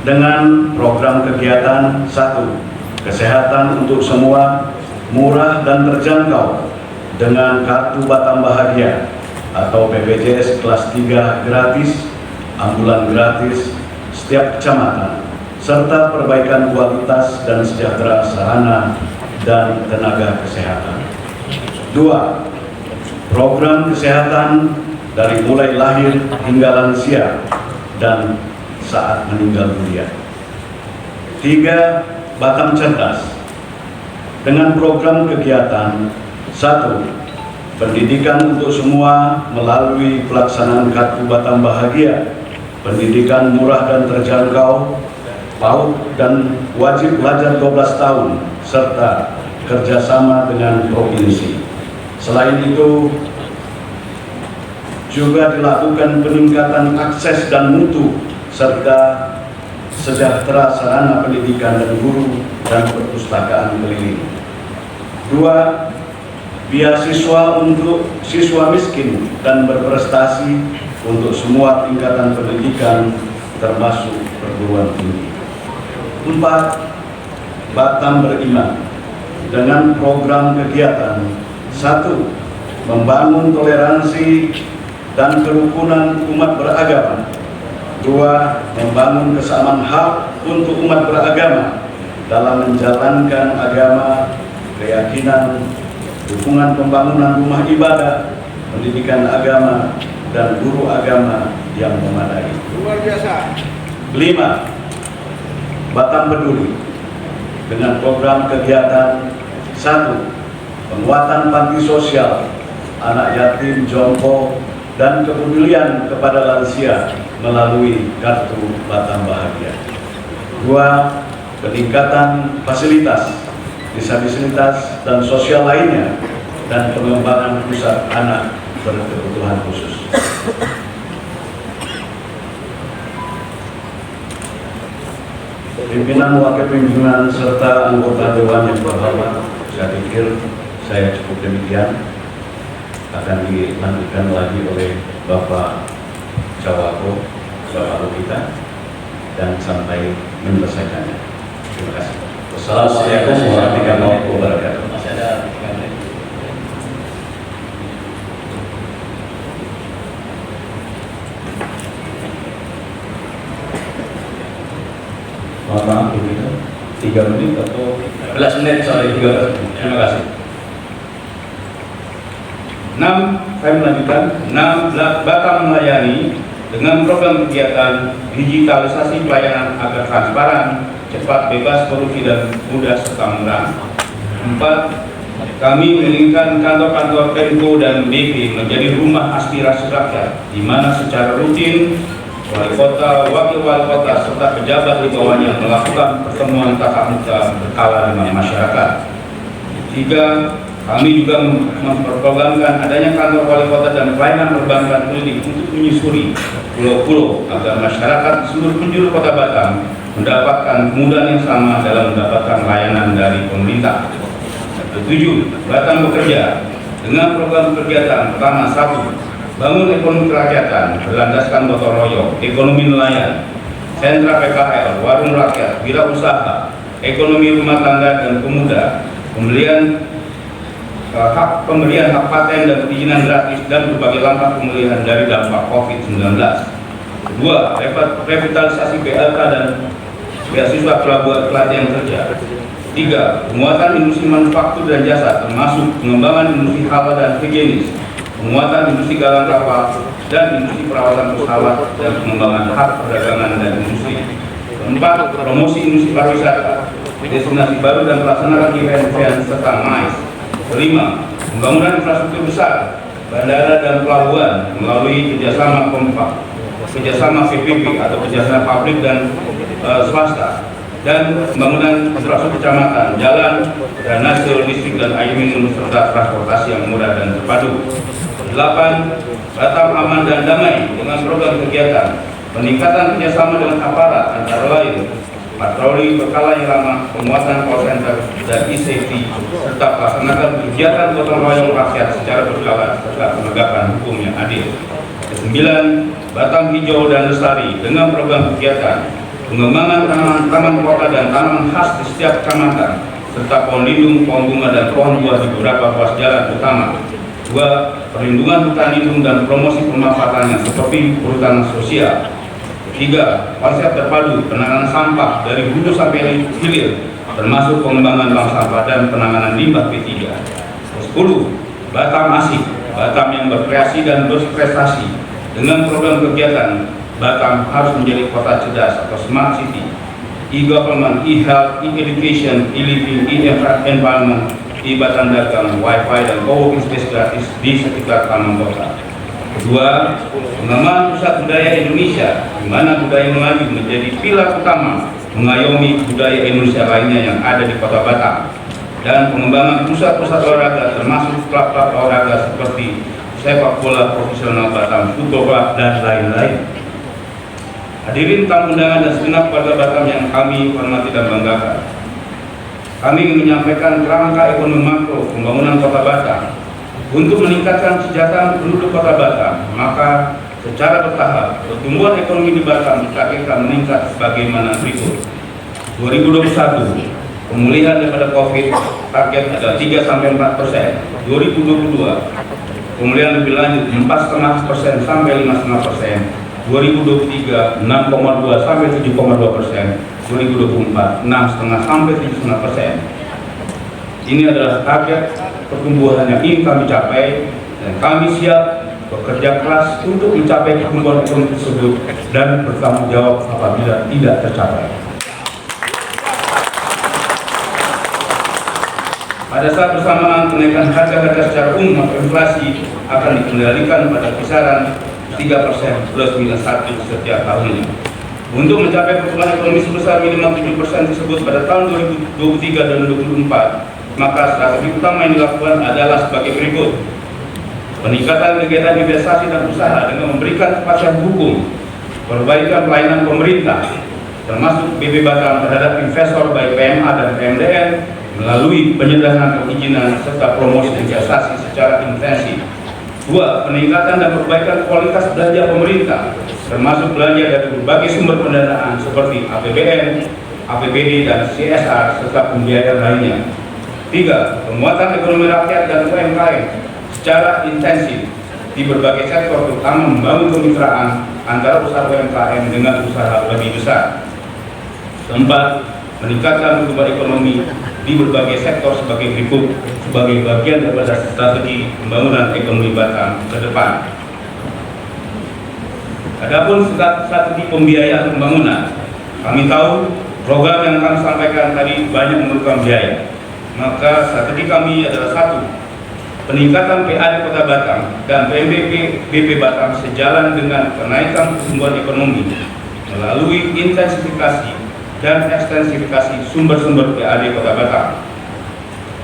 Dengan program kegiatan 1. Kesehatan untuk semua, murah dan terjangkau dengan kartu Batam Bahagia atau BPJS kelas 3 gratis, ambulan gratis setiap kecamatan, serta perbaikan kualitas dan sejahtera sarana dan tenaga kesehatan. 2. Program kesehatan dari mulai lahir hingga lansia dan saat meninggal dunia. 3. Batam Cerdas. Dengan program kegiatan 1. Pendidikan untuk semua melalui pelaksanaan kartu Batam Bahagia, pendidikan murah dan terjangkau, PAUD dan wajib belajar 12 tahun, serta kerjasama dengan provinsi. Selain itu, juga dilakukan peningkatan akses dan mutu, serta sejahtera sarana pendidikan dan guru dan perpustakaan keliling. 2. Beasiswa untuk siswa miskin dan berprestasi untuk semua tingkatan pendidikan termasuk perguruan tinggi. 4. Batam Beriman. Dengan program kegiatan 1. Membangun toleransi dan kerukunan umat beragama. 2. Membangun kesamaan hak untuk umat beragama dalam menjalankan agama, keyakinan, dukungan pembangunan rumah ibadah, pendidikan agama, dan guru agama yang memadai. Luar biasa. Kelima, Batam Peduli dengan program kegiatan 1. Penguatan panti sosial, anak yatim, jompo, dan kepedulian kepada lansia melalui kartu Batam Bahagia. 2. Peningkatan fasilitas, disabilitas, dan sosial lainnya, dan pengembangan pusat anak berkebutuhan khusus. Pimpinan, wakil pimpinan, serta anggota dewan yang berhormat, saya pikir saya cukup demikian. Akan dilanjutkan lagi oleh Bapak Cawago, Bapak Lukita, dan sampai menyelesaikannya. Terima kasih. Wassalamualaikum warahmatullahi wabarakatuh. Masih ada 3 menit. Mohon maaf, begitu. 3 menit atau 11 menit, sorry. 3? Terima kasih. 6, saya melanjutkan. 6, Batam melayani dengan program kegiatan digitalisasi pelayanan agar transparan, cepat, bebas korupsi, dan mudah serta murah. 4, kami menginginkan kantor-kantor Pemko dan BP menjadi rumah aspirasi rakyat, di mana secara rutin wali kota, wakil wali kota, serta pejabat di bawahnya melakukan pertemuan tatap muka berkala dengan masyarakat. 3, kami juga memprogramkan adanya kantor wali kota dan pelayanan perbankan keliling untuk menyusuri pulau-pulau agar masyarakat di seluruh penjuru kota Batam mendapatkan kemudahan yang sama dalam mendapatkan layanan dari pemerintah. 7, Batam bekerja dengan program kegiatan pertama. 1, bangun ekonomi kerakyatan berlandaskan gotong royong, ekonomi nelayan, sentra PKL, warung rakyat, wirausaha, ekonomi rumah tangga dan pemuda, pemberian hak paten dan perizinan gratis, dan berbagai langkah pemulihan dari dampak COVID-19. 2, revitalisasi BLK dan beasiswa pelatihan kerja. 3, penguatan industri manufaktur dan jasa, termasuk pengembangan industri halal dan higienis, penguatan industri galang kapal dan industri perawatan pesawat, dan pengembangan hak perdagangan dan industri. 4, promosi industri pariwisata, destinasi baru dan pelaksanaan event serta MICE. 5, pembangunan infrastruktur besar, bandara dan pelabuhan melalui kerjasama kompak, kerjasama PPP atau kerjasama publik dan swasta, dan pembangunan infrastruktur kecamatan, jalan, drainase, listrik, dan air minum, serta transportasi yang murah dan terpadu. 8, Batam aman dan damai dengan program kegiatan peningkatan kerjasama dengan aparat, antara lain patroli berkala yang lama, penguatan call center dan e-safety, serta melaksanakan kegiatan gotong royong rakyat secara berkala serta penegakan hukum yang adil. 9, Batam hijau dan lestari dengan program kegiatan pengembangan taman kota dan tanaman khas di setiap kecamatan, serta pohon lindung, pohon bunga, dan pohon buah di beberapa ruas jalan utama. 2, perlindungan hutan lindung dan promosi pemanfaatannya seperti perhutanan sosial. 3, konsep terpadu penanganan sampah dari hulu sampai hilir, termasuk pengembangan bank sampah dan penanganan limbah P3. 10, Batam asik, Batam yang berkreasi dan berprestasi dengan program kegiatan Batam harus menjadi kota cerdas atau smart city, e-government, e-health, e-education, e-living, e-environment, e-Batam dagang, wifi, dan co-working space gratis di sekitar taman kota. 2, pengembangan pusat budaya Indonesia, di mana budaya Melayu menjadi pilar utama mengayomi budaya Indonesia lainnya yang ada di kota Batam, dan pengembangan pusat-pusat olahraga termasuk klub-klub olahraga seperti sepak bola profesional Batam, football club, dan lain-lain. Hadirin tamu undangan dan segenap warga Batam yang kami hormati dan banggakan, kami ingin menyampaikan kerangka ekonomi makro pembangunan kota Batam. Untuk meningkatkan kesejahteraan penduduk kota Batam, maka secara bertahap pertumbuhan ekonomi di Batam ditargetkan meningkat sebagaimana berikut. 2021, pemulihan daripada COVID target adalah 3-4%. 2022, pemulihan lebih lanjut 4,5% sampai 5,5%. 2023, 6,2 sampai 7,2%. 2024, 6,5 sampai 7,5%. Ini adalah target pertumbuhan yang ingin kami capai, dan kami siap bekerja keras untuk mencapai pertumbuhan ekonomi tersebut dan bertanggung jawab apabila tidak tercapai. Pada saat bersamaan, kenaikan harga-harga secara umum atau inflasi akan dikendalikan pada kisaran 3% plus minus 1 setiap tahunnya. Untuk mencapai pertumbuhan ekonomi sebesar minimal 7% tersebut pada tahun 2023 dan 2024, maka strategi utama yang dilakukan adalah sebagai berikut. Peningkatan kegiatan investasi dan usaha dengan memberikan kepastian hukum, perbaikan pelayanan pemerintah, termasuk BB Batam terhadap investor baik PMA dan PMDN, melalui penyederhanaan perizinan serta promosi investasi secara intensif. 2. Peningkatan dan perbaikan kualitas belanja pemerintah, termasuk belanja dari berbagai sumber pendanaan seperti APBN, APBD, dan CSR, serta pembiayaan lainnya. 3. Penguatan ekonomi rakyat dan UMKM secara intensif di berbagai sektor, terutama membangun kemitraan antara usaha UMKM dengan usaha lebih besar. 4. Meningkatkan pertumbuhan ekonomi di berbagai sektor sebagai berikut, sebagai bagian daripada strategi pembangunan ekonomi Batam ke depan. Adapun strategi pembiayaan pembangunan, kami tahu program yang kami sampaikan tadi banyak memerlukan biaya. Maka strategi kami adalah 1. Peningkatan PAD Kota Batam dan PMBP BP Batam sejalan dengan kenaikan pertumbuhan ekonomi melalui intensifikasi dan ekstensifikasi sumber-sumber PAD Kota Batam.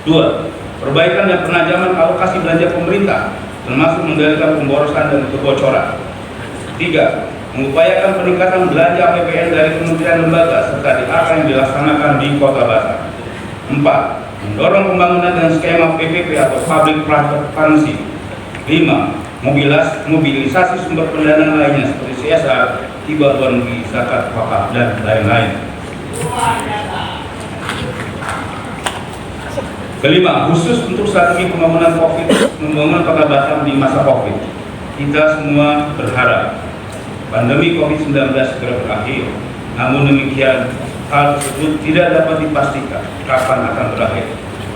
2. Perbaikan dan penajaman alokasi belanja pemerintah, termasuk mengendalikan pemborosan dan kebocoran. 3. Mengupayakan peningkatan belanja APBN dari kementerian lembaga serta DAK yang dilaksanakan di Kota Batam. 4. Mendorong pembangunan dengan skema PPP atau Public Private Partnership. 5. Mobilisasi sumber pendanaan lainnya seperti CSR, hibah luar negeri, zakat, wakaf, dan lain-lain. Kelima, khusus untuk strategi pembangunan Kota Batam di masa COVID, kita semua berharap pandemi COVID-19 segera berakhir. Namun demikian, hal tersebut tidak dapat dipastikan kapan akan berakhir.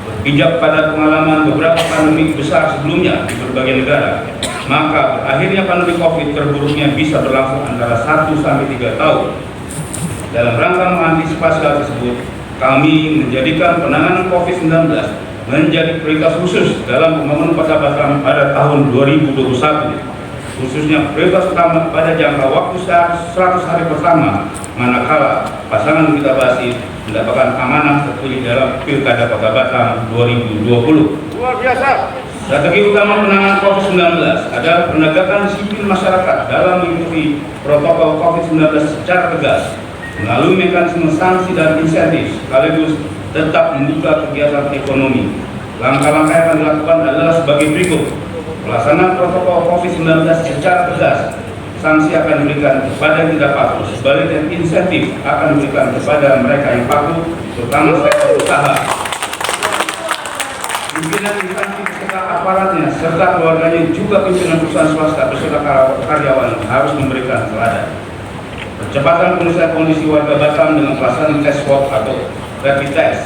Berpijak pada pengalaman beberapa pandemi besar sebelumnya di berbagai negara, maka berakhirnya pandemi COVID terburuknya bisa berlangsung antara 1 sampai 3 tahun. Dalam rangka mengantisipasi hal tersebut, kami menjadikan penanganan COVID-19 menjadi prioritas khusus dalam pembangunan Kota Batam pada tahun 2021, khususnya prioritas utama pada jangka waktu 100 hari pertama, manakala pasangan Gita Basih mendapatkan amanah terpilih dalam Pilkada Kota Batam 2020. Luar biasa. Strategi utama penanganan COVID-19 adalah penegakan disiplin masyarakat dalam mengikuti protokol COVID-19 secara tegas, melalui mekanisme sanksi dan insentif, sekaligus tetap membuka kegiatan ekonomi. Langkah-langkah yang akan dilakukan adalah sebagai berikut. Pelaksanaan protokol COVID-19 secara tegas, sanksi akan diberikan kepada yang tidak patuh, sebaliknya insentif akan diberikan kepada mereka yang patuh, terutama sektor usaha. Pimpinan instansi beserta aparatnya serta keluarganya juga pimpinan perusahaan swasta beserta karyawan harus memberikan teladan. Percepatan penyelesaian kondisi warga Batam dengan pelaksanaan tes swab atau rapid test.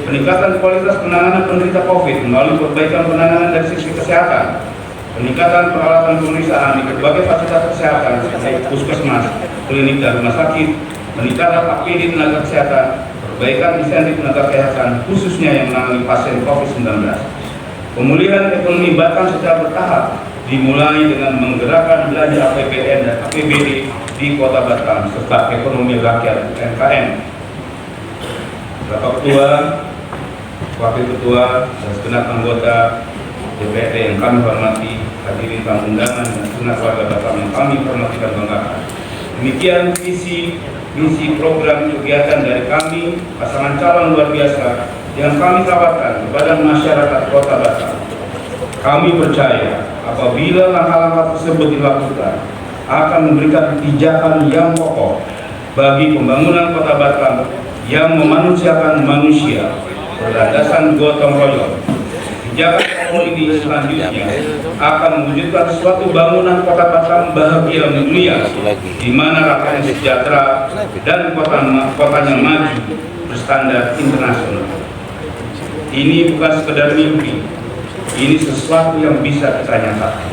Peningkatan kualitas penanganan penderita COVID melalui perbaikan penanganan dari sisi kesehatan. Peningkatan peralatan pemeriksaan di berbagai fasilitas kesehatan seperti puskesmas, klinik dan rumah sakit. Peningkatan APD tenaga kesehatan. Perbaikan insentif tenaga kesehatan khususnya yang menangani pasien COVID-19. Pemulihan ekonomi Batam secara bertahap dimulai dengan menggerakkan belanja APBN dan APBD di Kota Batam serta ekonomi rakyat UMKM. Bapak Ketua, Wakil Ketua, dan segenap anggota DPRD yang kami hormati, hadirin tamu undangan dan segenap warga Batam yang kami hormati dan banggakan. Demikian visi program kegiatan dari kami, pasangan calon luar biasa yang kami tawarkan kepada masyarakat Kota Batam. Kami percaya apabila langkah-langkah tersebut dilakukan, akan memberikan pijakan yang kokoh bagi pembangunan Kota Batam yang memanusiakan manusia berdasarkan gotong royong. Pijakan ini selanjutnya akan mewujudkan suatu bangunan Kota Batam bahagia mendunia, di mana rakyatnya sejahtera dan kotanya maju berstandar internasional. Ini bukan sekedar mimpi, ini sesuatu yang bisa kita nyatakan.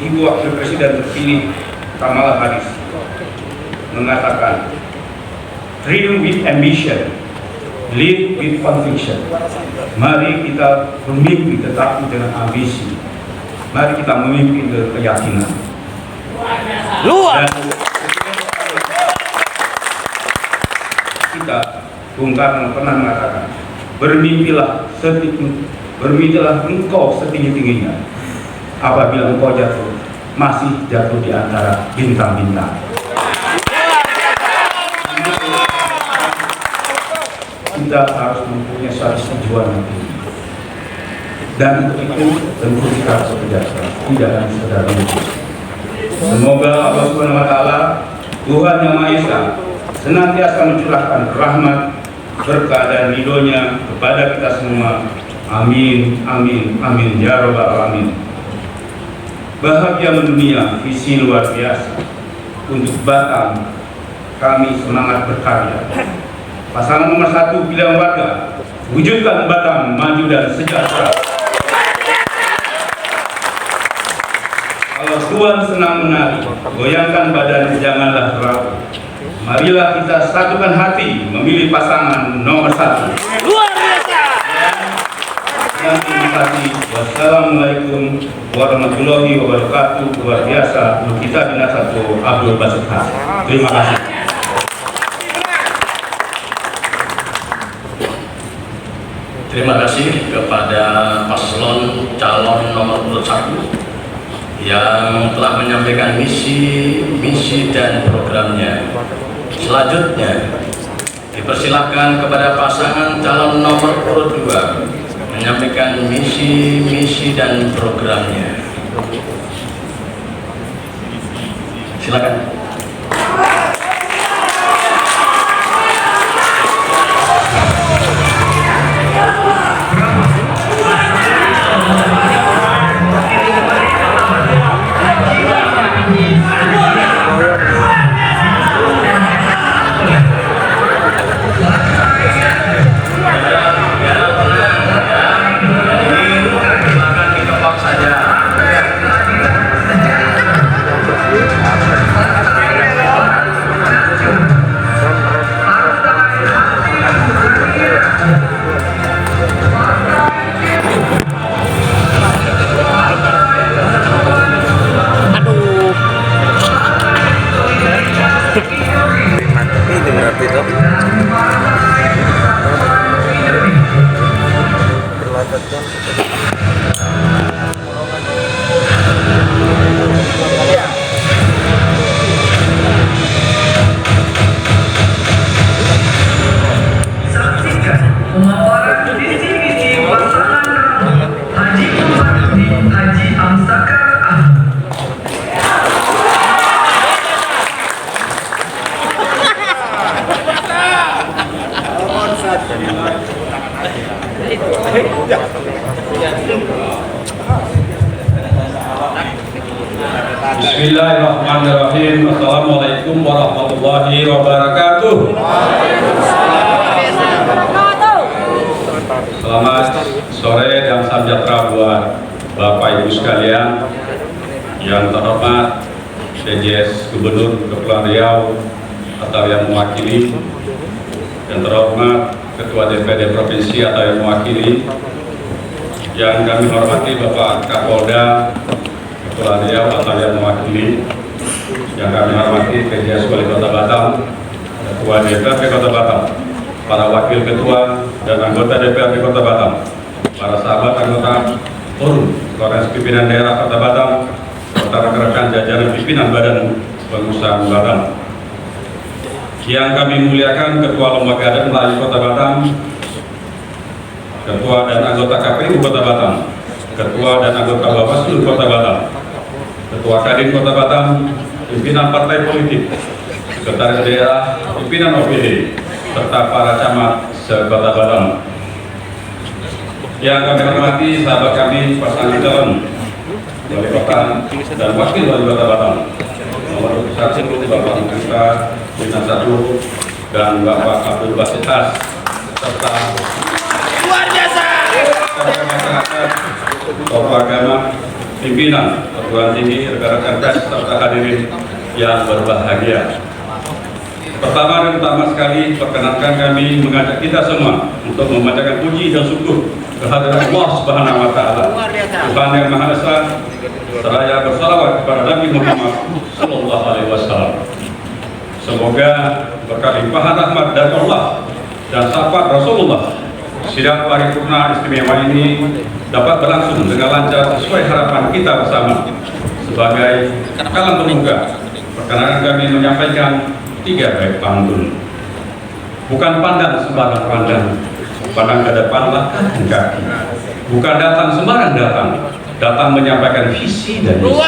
Ibu Wakil Presiden terpilih Kamala Harris mengatakan, "Dream with ambition, live with conviction." Mari kita bermimpi tetapi dengan ambisi. Mari kita memimpin dengan keyakinan. Dan kita, Bung Karno pernah mengatakan, bermimpilah engkau setinggi-tingginya. Apabila engkau jatuh, masih jatuh di antara bintang-bintang. Kita harus mempunyai suatu tujuan yang tinggi. Dan untuk itu tentu kita harus bekerja keras, tidak hanya sekedar mimpi. Semoga Allah Subhanahu wa Ta'ala, Tuhan Yang Maha Esa, senantiasa mencurahkan rahmat, berkah dan ridho-Nya kepada kita semua. Amin, amin, amin ya robbal alamin. Bahagia mendunia, visi luar biasa. Untuk Batam, kami semangat berkarya. Pasangan nomor 1 pilihan warga, wujudkan Batam maju dan sejahtera. Kalau Tuhan senang menari, goyangkan badan, janganlah ragu. Marilah kita satukan hati memilih pasangan nomor 1. Luar biasa. Dan terima kasih. Wassalamualaikum warahmatullahi wabarakatuh. Luar biasa. Kita Dinas 1 Abdul Basit Hasan. Terima kasih. Terima kasih kepada paslon calon nomor urut 1 yang telah menyampaikan misi dan programnya. Selanjutnya dipersilakan kepada pasangan calon nomor urut 2 menyampaikan misi dan programnya. Silakan. Bismillahirrahmanirrahim. Assalamualaikum warahmatullahi wabarakatuh. Selamat sore dan salam sejahtera buat Bapak Ibu sekalian. Yang terhormat PJS Gubernur Kepulauan Riau atau yang mewakili, yang terhormat Ketua DPD Provinsi atau yang mewakili, yang kami hormati Bapak Kapolda Kepulauan Riau atau yang mewakili, yang kami hormati PJS Wali Kota Batam, Ketua DPRD Kota Batam, para wakil ketua dan anggota DPRD Kota Batam, para sahabat anggota forum Koordinasi Pimpinan Daerah Kota Batam, serta rekan-rekan jajaran pimpinan Badan Pengusaha Batam. Yang kami muliakan Ketua Lembaga Adat Melayu Kota Batam, Ketua dan anggota KPU Kota Batam, Ketua dan anggota Bawaslu Kota Batam, Ketua Kadin Kota Batam, pimpinan partai politik, sekretaris daerah, pimpinan OPD, serta para camat se-Kota Batam. Yang kami hormati sahabat kami pasangan calon Wali Kota dan Wakil Wali Kota Batam, nomor 1 Bapak Angkasa Dinas 1 dan Bapak Abdul Basit Hasan, serta luar biasa masyarakat, tokoh agama, pimpinan, perguruan tinggi, rekan-rekan pers, serta hadirin yang berbahagia. Pertama dan utama sekali, perkenankan kami mengajak kita semua untuk memanjatkan puji dan syukur kehadirat Allah Subhanahu wa Ta'ala, Tuhan yang Maha Esa, seraya bersalawat kepada Nabi Muhammad Sallallahu Alaihi Wasallam. Semoga berkat limpahan rahmat dari Allah dan syafaat Rasulullah, sidang paripurna istimewa ini dapat berlangsung dengan lancar sesuai harapan kita bersama. Sebagai kalam pembuka, perkenankan kami menyampaikan 3 baik pantun. Bukan pandang sembarang pandang ke depan langkahkan kaki. Bukan datang sembarang datang menyampaikan visi dan misi.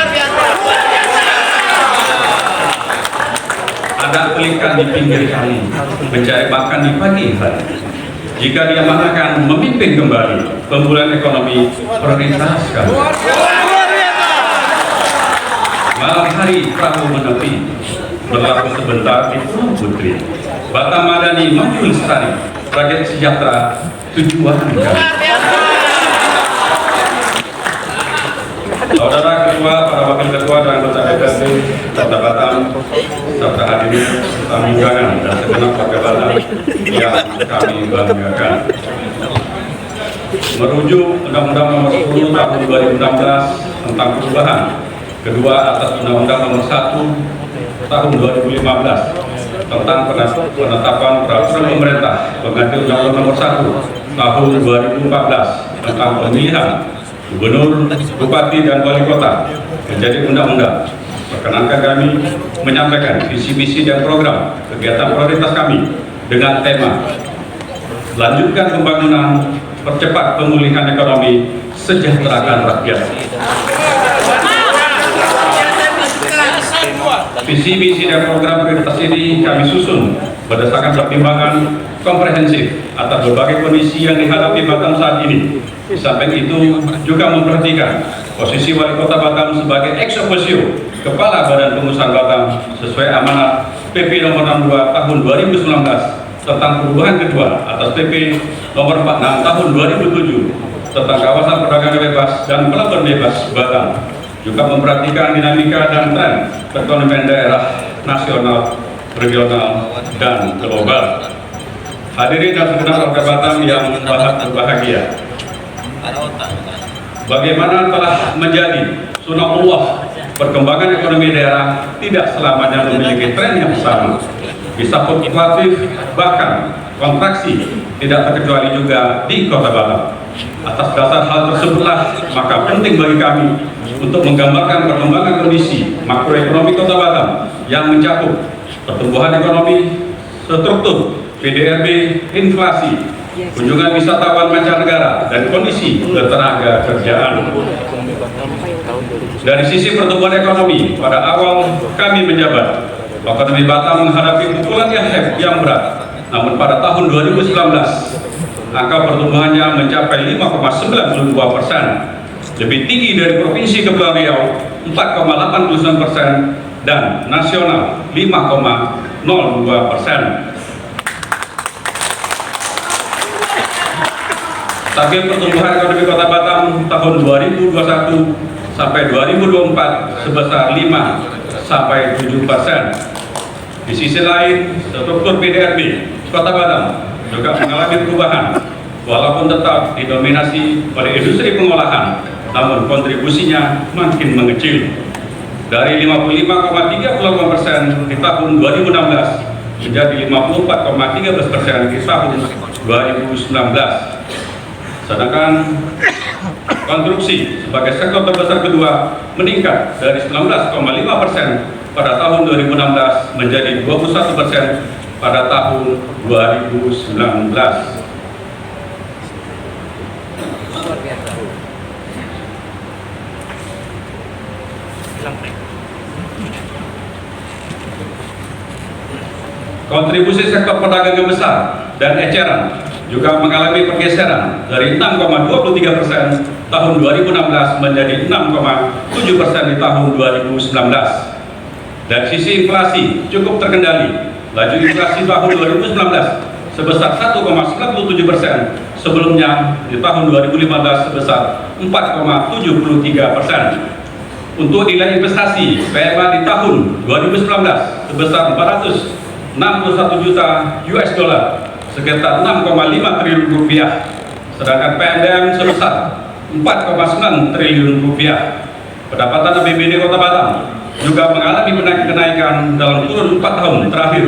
Ada pelikan di pinggir kali, mencari makan di pagi hari. Jika dia akan memimpin kembali pemulihan ekonomi, prioritaskan. Malam hari perahu menepi, berlaku sebentar di Pulau Putri. Batam Madani maju lestari, rakyat sejahtera tujuan kami. Saudara Ketua, para Wakil Ketua dan anggota DPRD Kota Batam, serta hadirin tamu undangan dan segenap warga Batam yang kami banggakan. Merujuk Undang-Undang Nomor 10 Tahun 2016 tentang perubahan kedua atas Undang-Undang Nomor 1 Tahun 2015 tentang penetapan peraturan pemerintah pengganti Undang-Undang Nomor 1 Tahun 2014 tentang pemilihan Gubernur, Bupati, dan Wali Kota menjadi undang-undang. Perkenankan kami menyampaikan visi-misi dan program kegiatan prioritas kami dengan tema lanjutkan pembangunan, percepat pemulihan ekonomi, sejahterakan rakyat. Visi-misi dan program prioritas ini kami susun berdasarkan pertimbangan komprehensif atas berbagai kondisi yang dihadapi Batam saat ini. Di samping itu juga memperhatikan posisi Wali Kota Batam sebagai ex officio Kepala Badan Pengusahaan Batam sesuai amanat PP Nomor 62 Tahun 2019 tentang perubahan kedua atas PP Nomor 46 Tahun 2007 tentang kawasan perdagangan bebas dan pelabuhan bebas Batam. Juga memperhatikan dinamika dan tren perekonomian daerah nasional, regional, dan global. Hadirin dan segenap warga Batam yang berbahagia, bagaimana telah menjadi sunatullah, perkembangan ekonomi daerah tidak selamanya memiliki tren yang sama, bisa fluktuatif bahkan kontraksi, tidak terkecuali juga di Kota Batam. Atas dasar hal tersebutlah maka penting bagi kami untuk menggambarkan perkembangan kondisi makroekonomi Kota Batam yang mencakup pertumbuhan ekonomi, struktur PDRB, inflasi, kunjungan wisatawan mancanegara, dan kondisi ketenaga kerjaan. Dari sisi pertumbuhan ekonomi, pada awal kami menjabat, ekonomi Batam menghadapi pukulan yang berat. Namun pada tahun 2019, angka pertumbuhannya mencapai 5,92%, lebih tinggi dari Provinsi Kepulauan Riau 4,89% dan nasional 5,02%. Target pertumbuhan ekonomi Kota Batam tahun 2021 sampai 2024 sebesar 5 sampai 7%. Di sisi lain, struktur PDRB Kota Batam juga mengalami perubahan, walaupun tetap didominasi oleh industri pengolahan, namun kontribusinya makin mengecil dari 55,38% di tahun 2016 menjadi 54,13% di tahun 2019. Sedangkan konstruksi sebagai sektor terbesar kedua meningkat dari 19,5% pada tahun 2016 menjadi 21% pada tahun 2019. Kontribusi sektor perdagangan besar dan eceran juga mengalami pergeseran dari 6,23% tahun 2016 menjadi 6,7% di tahun 2019. Dari sisi inflasi cukup terkendali. Laju inflasi tahun 2019 sebesar 1,97%, sebelumnya di tahun 2015 sebesar 4,73%. Untuk nilai investasi PMA di tahun 2019 sebesar 461 juta US dollar, sekitar 6,5 triliun rupiah, sedangkan PNBM sebesar 4,9 triliun rupiah. Pendapatan APBD Kota Batam juga mengalami kenaikan dalam kurun 4 tahun terakhir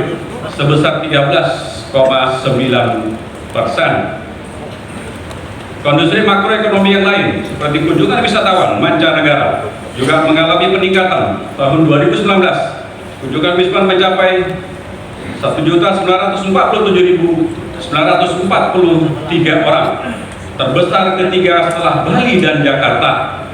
sebesar 13,9%. Kondisi makroekonomi yang lain seperti kunjungan wisatawan mancanegara juga mengalami peningkatan. Tahun 2019 kunjungan wisatawan mencapai 1.947.943 orang, terbesar ketiga setelah Bali dan Jakarta,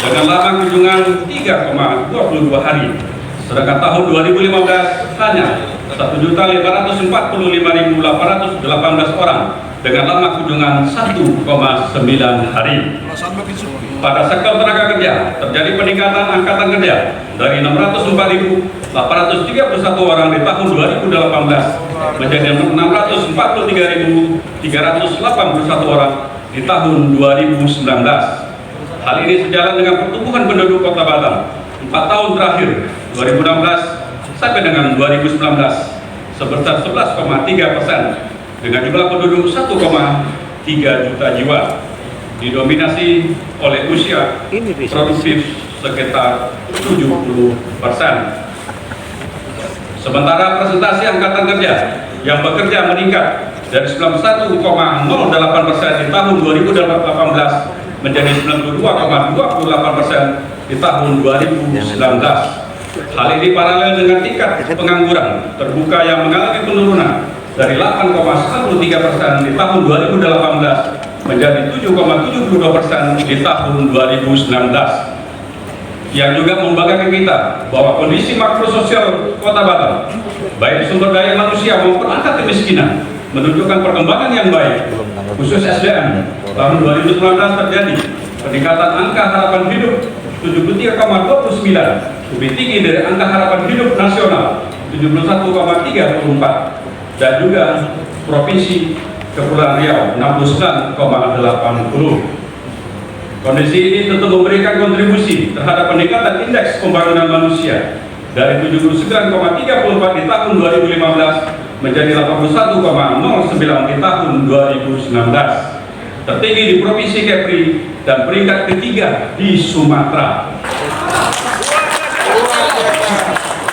dengan lama kunjungan 3,22 hari. Sedangkan tahun 2015 hanya 1.545.818 orang dengan lama kunjungan 1,9 hari. Pada sektor tenaga kerja terjadi peningkatan angkatan kerja dari 604.831 orang di tahun 2018 menjadi 643.381 orang di tahun 2019. Hal ini sejalan dengan pertumbuhan penduduk Kota Batam 4 tahun terakhir 2016 sampai dengan 2019 sebesar 11,3% dengan jumlah penduduk 1,3 juta jiwa, didominasi oleh usia produktif sekitar 70%. Sementara presentasi angkatan kerja yang bekerja meningkat dari 91,08% di tahun 2018 menjadi 92,28% di tahun 2019. Hal ini paralel dengan tingkat pengangguran terbuka yang mengalami penurunan dari 8,13% di tahun 2018 menjadi 7,72% di tahun 2019. Yang juga membanggakan kita bahwa kondisi makro sosial Kota Batam, baik sumber daya manusia maupun angka kemiskinan, menunjukkan perkembangan yang baik. Khusus SDM, tahun 2019 terjadi peningkatan angka harapan hidup 73,29, lebih tinggi dari angka harapan hidup nasional 71,34, dan juga Provinsi Kepulauan Riau 69,80. Kondisi ini tentu memberikan kontribusi terhadap peningkatan indeks pembangunan manusia dari 79,34 di tahun 2015 menjadi 81,09 di tahun 2019. Tertinggi di Provinsi Kepri dan peringkat ketiga di Sumatera.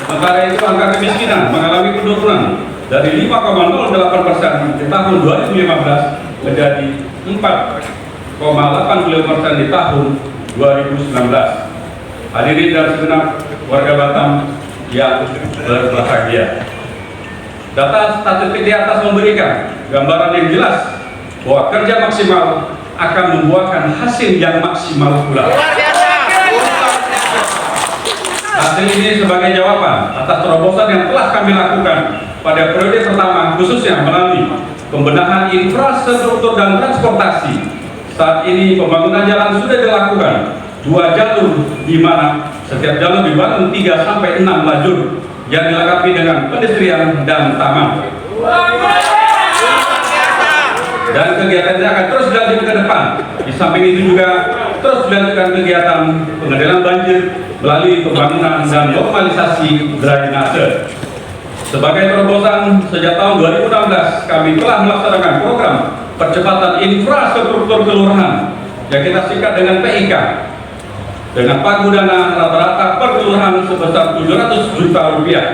Sementara itu angka kemiskinan mengalami penurunan dari 5,08% di tahun 2015 menjadi 4,85% di tahun 2019. Hadirin dan segenap warga Batam yang berbahagia. Data statistik di atas memberikan gambaran yang jelas bahwa kerja maksimal akan membuahkan hasil yang maksimal pula. Hasil ini sebagai jawaban atas terobosan yang telah kami lakukan pada periode pertama, khususnya melalui pembenahan infrastruktur dan transportasi. Saat ini pembangunan jalan sudah dilakukan 2 jalur, di mana setiap jalur dibangun 3 sampai 6 lajur yang dilengkapi dengan pedestrian dan taman. Dan kegiatannya akan terus dilanjutkan ke depan. Di samping itu juga terus dilanjutkan kegiatan pengendalian banjir melalui pembangunan dan normalisasi drainase. Sebagai terobosan sejak tahun 2016 kami telah melaksanakan program percepatan infrastruktur kelurahan yang kita singkat dengan PIK dengan pagu dana rata-rata per kelurahan sebesar 700 juta rupiah.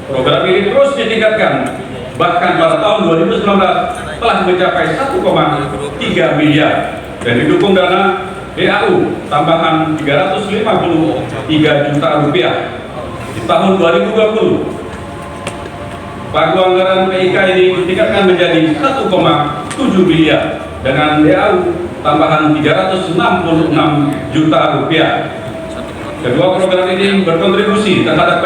Program ini terus ditingkatkan, bahkan pada tahun 2019 telah mencapai 1,3 miliar dan didukung dana DAU tambahan 353 juta rupiah. Di tahun 2020 pagu anggaran PIK ini ditingkatkan menjadi 1,7 miliar dengan DAU tambahan 366 juta rupiah. Kedua program ini berkontribusi terhadap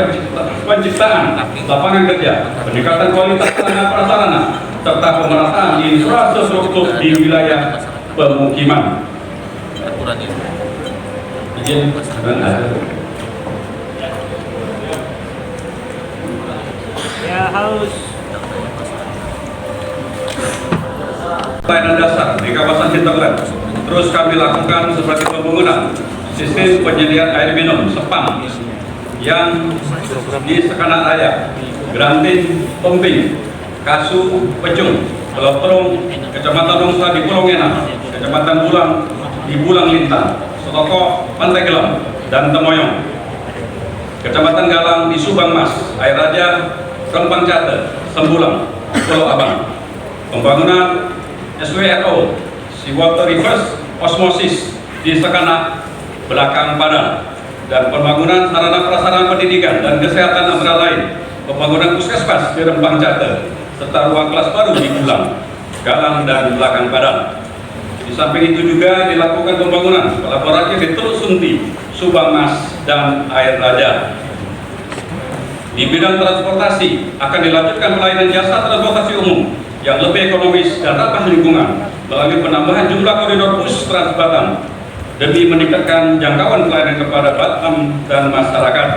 penciptaan lapangan kerja, peningkatan kualitas sarana prasarana, serta pemerataan infrastruktur di wilayah pemukiman. Izin dan ya harus pelayanan dasar di kawasan hinterland Terus kami lakukan seperti pembangunan sistem penyediaan air minum SEPAM yang di Sekanak Raya, Grantin, Tomping, Kasu, Pecung, Pelotrong, Kecamatan Nongsa di Pulau Ngena, Kecamatan Bulang di Bulang Lintang, Sotoko, Pantai Gelam, dan Temoyong. Kecamatan Galang di Subang Mas, Air Raja, Rempang Cate, Sembulang, Pulau Abang. Pembangunan SWRO, Seawater Reverse Osmosis di Sekanak, Belakang Padang. Dan pembangunan sarana prasarana pendidikan dan kesehatan antara lain, pembangunan puskesmas di Rempang Cate, serta ruang kelas baru di Bulang, Galang, dan Belakang Padang. Di samping itu juga dilakukan pembangunan kolaborasi di Teluk Sunti, Subang Mas, dan Air Raja. Di bidang transportasi akan dilanjutkan pelayanan jasa transportasi umum yang lebih ekonomis dan ramah lingkungan melalui penambahan jumlah koridor bus Trans Batam demi meningkatkan jangkauan pelayanan kepada Batam dan masyarakat.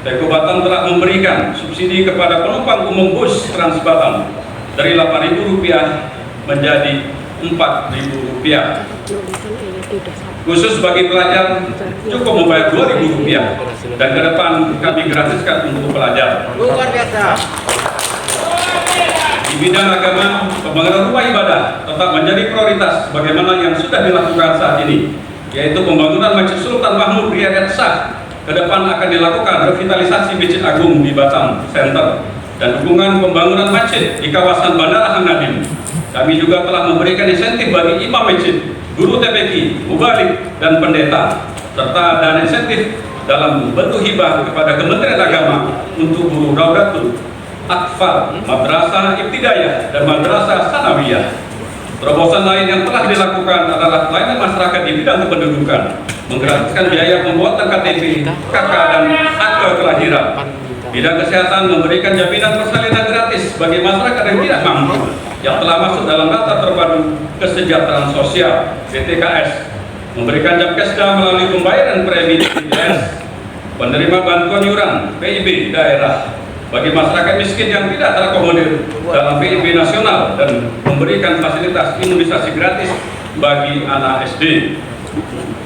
Pemko Batam telah memberikan subsidi kepada penumpang umum bus Trans Batam dari Rp8.000 menjadi Rp4.000. Khusus bagi pelajar cukup membayar Rp2.000 dan ke depan kami gratiskan untuk pelajar. Luar biasa. Di bidang agama, pembangunan rumah ibadah tetap menjadi prioritas bagaimana yang sudah dilakukan saat ini, yaitu pembangunan Masjid Sultan Mahmud Riyad Shah. Ke depan akan dilakukan revitalisasi Masjid Agung di Batam Center dan dukungan pembangunan masjid di kawasan Bandara Hang Nadim. Kami juga telah memberikan insentif bagi imam masjid, guru TPQ, mubalik, dan pendeta, serta dana insentif dalam bentuk hibah kepada Kementerian Agama untuk guru Raudatul Atfal, Madrasah Ibtidayah, dan Madrasah Sanawiyah. Terobosan lain yang telah dilakukan adalah pelayanan masyarakat di bidang kependudukan, menggratiskan biaya pembuatan KTP, KK, dan akte kelahiran. Bidang kesehatan memberikan jaminan persalinan gratis bagi masyarakat yang tidak mampu yang telah masuk dalam daftar terpadu kesejahteraan sosial (DTKS), memberikan Japkesda melalui pembayaran premi BPJS, penerima bantuan iuran PIB daerah bagi masyarakat miskin yang tidak terakomodir dalam PIB nasional, dan memberikan fasilitas imunisasi gratis bagi anak SD.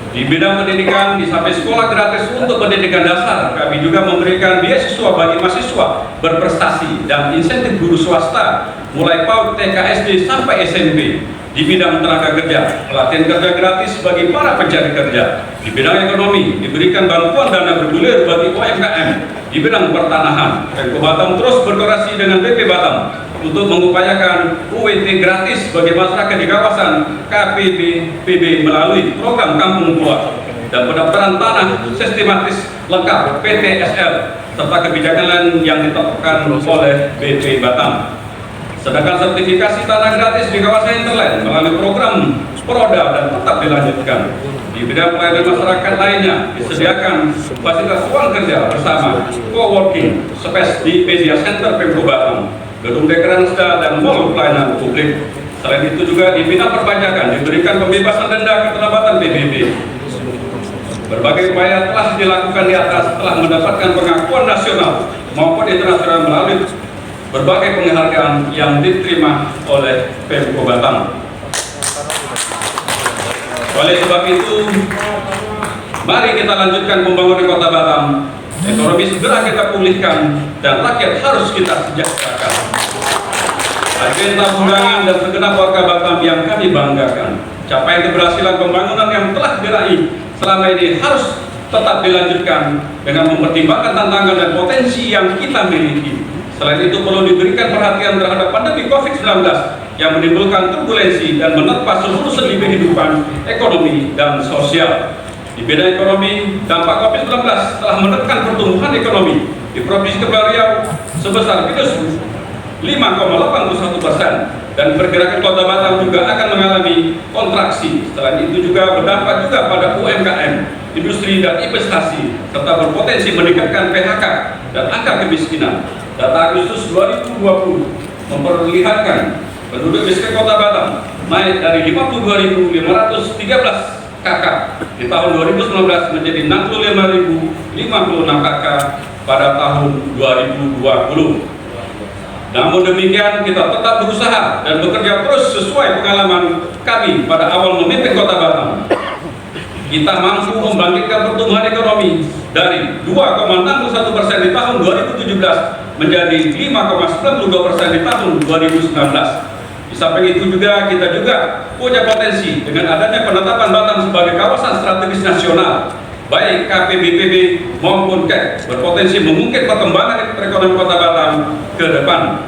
Di bidang pendidikan, di samping sekolah gratis untuk pendidikan dasar, kami juga memberikan beasiswa bagi mahasiswa berprestasi dan insentif guru swasta mulai PAUD, TK, SD sampai SMP. Di bidang tenaga kerja, pelatihan kerja gratis bagi para pencari kerja. Di bidang ekonomi, diberikan bantuan dana bergulir bagi UMKM. Di bidang pertanahan, Pemko Batam terus berkoordinasi dengan BP Batam untuk mengupayakan UWT gratis bagi masyarakat di kawasan KPBPB melalui program Kampung Tua dan pendaftaran tanah sistematis lengkap PTSL serta kebijakan lain yang ditetapkan oleh BP Batam. Sedangkan sertifikasi tanah gratis di kawasan interland melalui program Proda dan tetap dilanjutkan. Di bidang pelayanan masyarakat lainnya disediakan fasilitas ruang kerja bersama co-working space di Media Center Pemko Batam, gedung Dekranasda, dan mall pelayanan publik. Selain itu juga di bidang perpajakan diberikan pembebasan denda keterlambatan PBB. Berbagai upaya telah dilakukan di atas telah mendapatkan pengakuan nasional maupun internasional melalui berbagai penghargaan yang diterima oleh Pemko Batam. Oleh sebab itu, mari kita lanjutkan pembangunan Kota Batam. Ekonomi segera kita pulihkan dan rakyat harus kita sejahterakan. Agenda undangan dan segenap warga Batam yang kami banggakan. Capaian keberhasilan pembangunan yang telah diraih selama ini harus tetap dilanjutkan dengan mempertimbangkan tantangan dan potensi yang kita miliki. Selain itu perlu diberikan perhatian terhadap pandemi COVID-19 yang menimbulkan turbulensi dan menerpa seluruh sendi kehidupan ekonomi dan sosial. Di bidang ekonomi, dampak COVID-19 telah menekan pertumbuhan ekonomi di Provinsi Kepulauan Riau sebesar minus 5,81% dan pergerakan Kota Batam juga akan mengalami kontraksi. Selain itu juga berdampak juga pada UMKM, industri dan investasi, serta berpotensi meningkatkan PHK dan angka kemiskinan. Data Agustus 2020 memperlihatkan penduduk miskin Kota Batam naik dari 52.513 kakak di tahun 2019 menjadi 65.056 kakak pada tahun 2020. Namun demikian, kita tetap berusaha dan bekerja terus sesuai pengalaman kami pada awal memimpin Kota Batam. Kita mampu membangkitkan pertumbuhan ekonomi dari 2,61% di tahun 2017 menjadi 5,92% di tahun 2019. Di samping itu juga kita punya potensi dengan adanya penetapan Batam sebagai kawasan strategis nasional, baik KPBPB maupun KEK, berpotensi mengungkit perkembangan perekonomian Kota Batam ke depan.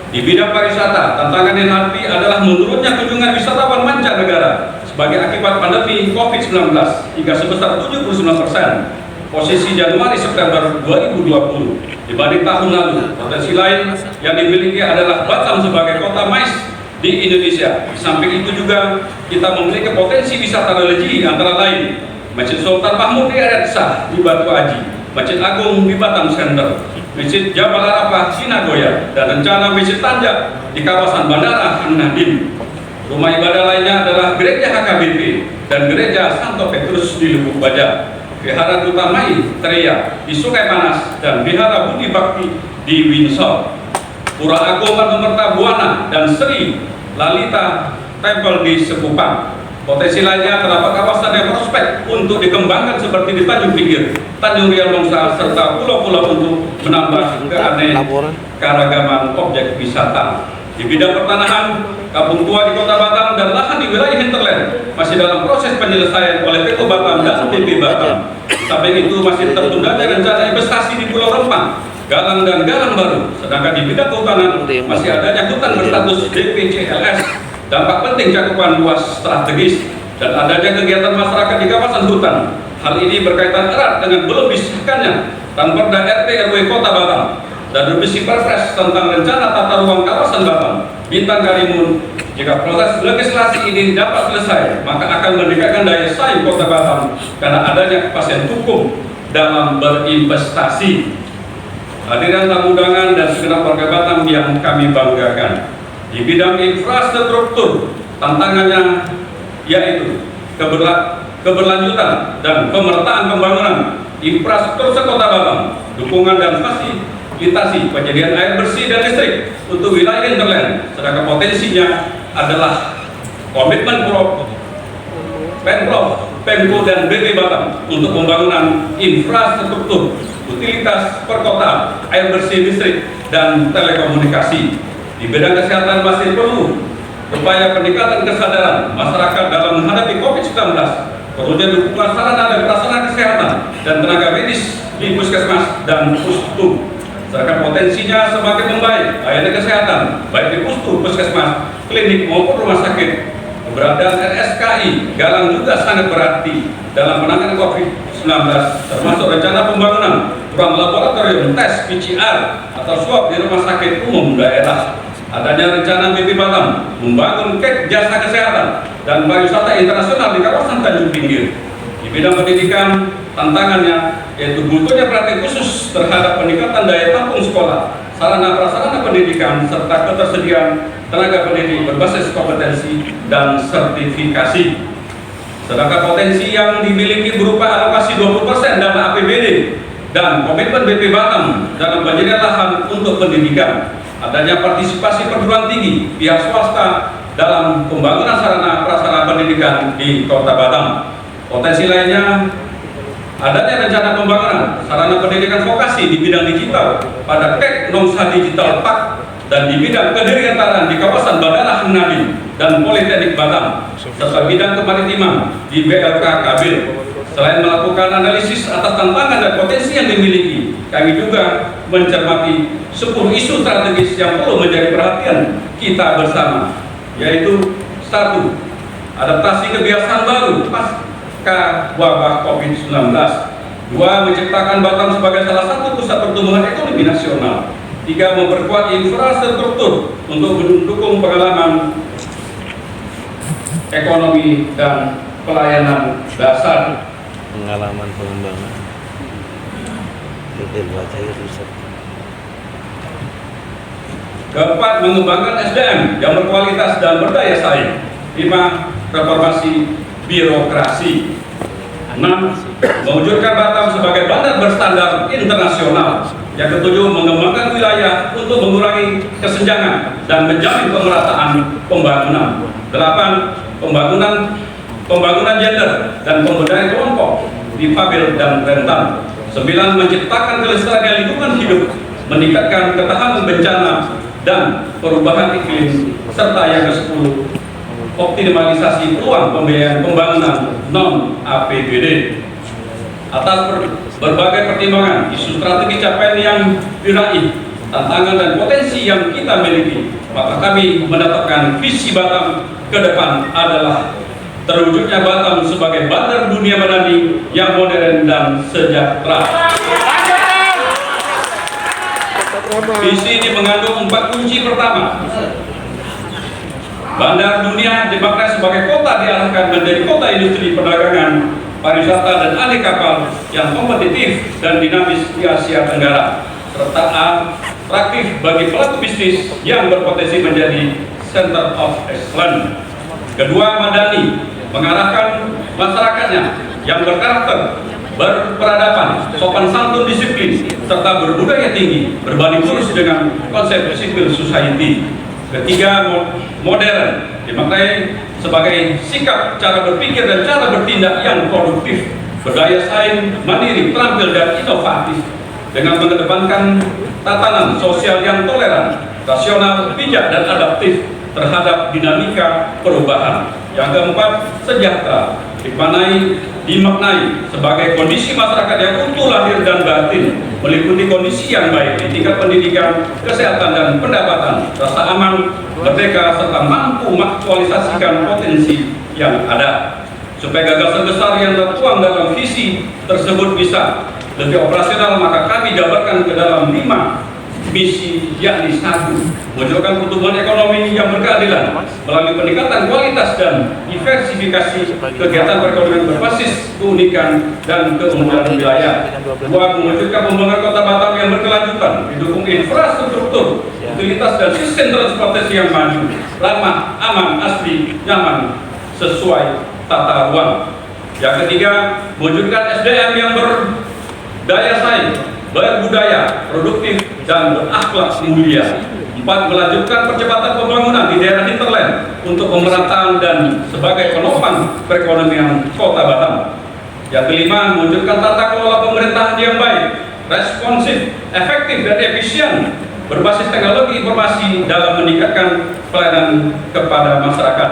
Di bidang pariwisata, tantangan yang hadapi adalah menurunnya kunjungan wisatawan mancanegara sebagai akibat pandemi COVID-19 hingga sebesar 79% posisi Januari-September 2020 dibanding tahun lalu. Potensi lain yang dimiliki adalah Batam sebagai kota mais di Indonesia. Di samping itu juga kita memiliki potensi wisata religi antara lain Masjid Sultan Mahmud di Eretsa di Batu Aji, Masjid Agung di Batam Center, Masjid Jabal Arafah di Nagoya, dan rencana Masjid Tanjak di kawasan Bandara An-Nadim. Rumah ibadah lainnya adalah Gereja HKBP dan Gereja Santo Petrus di Lubuk Baja, Vihara Duta Mai Teria di Sungai Manas, dan Vihara Budi Bakti di Windsor, Pura Agung Pemerta Buana, dan Sri Lalita Temple di Sekupang. Potensi lainnya terdapat kawasan yang prospek untuk dikembangkan seperti di Tanjung Pinggir, Tanjung Riau Longsa, serta pulau-pulau untuk menambah keanekaragaman objek wisata. Di bidang pertanahan, kampung tua di Kota Batam dan lahan di wilayah hinterland masih dalam proses penyelesaian oleh PO Batam dan BP Batam. Sampai itu masih tertundanya rencana investasi di Pulau Rempang, Galang dan Galang Baru. Sedangkan di bidang kehutanan masih adanya hutan berstatus DPCLS, dampak penting cakupan luas strategis, dan adanya kegiatan masyarakat di kawasan hutan. Hal ini berkaitan erat dengan belum disahkannya Ranperda RT RW Kota Batam dan revisi Perpres tentang rencana tata ruang kawasan Batam, Bintang Karimun. Jika proses legislasi ini dapat selesai, maka akan meningkatkan daya saing Kota Batam karena adanya kepastian hukum dalam berinvestasi. Hadirin tamu undangan dan segenap warga Batam yang kami banggakan, di bidang infrastruktur tantangannya yaitu keberlanjutan dan pemerataan pembangunan infrastruktur sekota Batam, dukungan dan fasilitasi penyediaan air bersih dan listrik untuk wilayah hinterland. Sedangkan potensinya adalah komitmen Pemprov, Pemko dan BP Batam untuk pembangunan infrastruktur, utilitas perkotaan, air bersih, listrik, dan telekomunikasi. Di bidang kesehatan masih perlu upaya peningkatan kesadaran masyarakat dalam menghadapi COVID-19, perlunya dukungan sarana dan prasarana kesehatan dan tenaga medis di puskesmas dan pustu. Sedangkan potensinya semakin membaik layanan kesehatan baik di pustu, puskesmas, klinik maupun rumah sakit. Keberadaan RSKI Galang juga sangat berarti dalam penanganan COVID-19, termasuk rencana pembangunan ruang laboratorium tes PCR atau swab di rumah sakit umum daerah. Adanya rencana BP Batam membangun KEK jasa kesehatan dan pariwisata internasional di kawasan Tanjung Pinggir. Di bidang pendidikan, tantangannya yaitu butuhnya perhatian khusus terhadap peningkatan daya tampung sekolah, sarana prasarana pendidikan, serta ketersediaan tenaga pendidik berbasis kompetensi dan sertifikasi. Sedangkan potensi yang dimiliki berupa alokasi 20% dana APBD dan komitmen BP Batam dalam penyediaan lahan untuk pendidikan, adanya partisipasi perguruan tinggi pihak swasta dalam pembangunan sarana prasarana pendidikan di Kota Batam. Potensi lainnya adanya rencana pembangunan sarana pendidikan vokasi di bidang digital pada KEK Nongsa Digital Park dan di bidang kedirgantara di kawasan Bandara An-Nadim dan Politeknik Batam, serta bidang kemaritiman di BLK Kabil. Selain melakukan analisis atas tantangan dan potensi yang dimiliki, kami juga mencermati 10 isu strategis yang perlu menjadi perhatian kita bersama, yaitu 1. Adaptasi kebiasaan baru pasca wabah COVID-19. 2. Menciptakan Batam sebagai salah satu pusat pertumbuhan ekonomi nasional. 3. Memperkuat infrastruktur untuk mendukung pengalaman ekonomi dan pelayanan dasar. Pengalaman pengembangan baca ya rusak. 4. Mengembangkan SDM yang berkualitas dan berdaya saing. 5. Reformasi birokrasi. 6. Mewujudkan Batam sebagai bandar berstandar internasional. Yang ketujuh, mengembangkan wilayah untuk mengurangi kesenjangan dan menjamin pemerataan pembangunan. 8. Pembangunan gender dan pemberdayaan kelompok difabel dan rentan. 9. Menciptakan kelestarian lingkungan hidup, meningkatkan ketahanan bencana dan perubahan iklim. Serta yang ke-10, optimalisasi peluang pembiayaan pembangunan non-APBD. Atas berbagai pertimbangan, isu strategi capaian yang diraih, tantangan dan potensi yang kita miliki, maka kami menetapkan visi Batam ke depan adalah terwujudnya Batam sebagai bandar dunia madani yang modern dan sejahtera. Visi ini mengandung 4 kunci. Pertama, bandar dunia dimaknai sebagai kota diarahkan menjadi kota industri perdagangan, pariwisata dan alih kapal yang kompetitif dan dinamis di Asia Tenggara, serta atraktif bagi pelaku bisnis yang berpotensi menjadi center of excellence. Kedua, madani, mengarahkan masyarakatnya yang berkarakter, berperadaban, sopan santun, disiplin, serta berbudaya tinggi, berbanding lurus dengan konsep civil society. Ketiga, modern, dimaknai sebagai sikap, cara berpikir dan cara bertindak yang produktif, berdaya saing, mandiri, terampil dan inovatif, dengan mengedepankan tatanan sosial yang toleran, rasional, bijak dan adaptif terhadap dinamika perubahan. Yang keempat, sejahtera, dimaknai sebagai kondisi masyarakat yang utuh lahir dan batin, meliputi kondisi yang baik di tingkat pendidikan, kesehatan dan pendapatan, rasa aman, merdeka, serta mampu mengaktualisasikan potensi yang ada. Supaya gagasan besar yang tertuang dalam visi tersebut bisa lebih operasional, maka kami jabarkan ke dalam 5 misi, yakni 1. Mewujudkan pertumbuhan ekonomi yang berkeadilan melalui peningkatan kualitas dan diversifikasi kegiatan perekonomian berbasis keunikan dan keunggulan wilayah. 2. Mewujudkan pembangunan kota Batam yang berkelanjutan, didukung infrastruktur, utilitas dan sistem transportasi yang maju, ramah, aman, asri, nyaman, sesuai tata ruang. Yang ketiga, mewujudkan SDM yang berdaya saing, berbudaya, produktif, dan berakhlak mulia. 4. Melanjutkan percepatan pembangunan di daerah hinterland untuk pemerataan dan sebagai penopang perekonomian kota Batam. Yang kelima, mewujudkan tata kelola pemerintahan yang baik, responsif, efektif, dan efisien, berbasis teknologi informasi dalam meningkatkan pelayanan kepada masyarakat.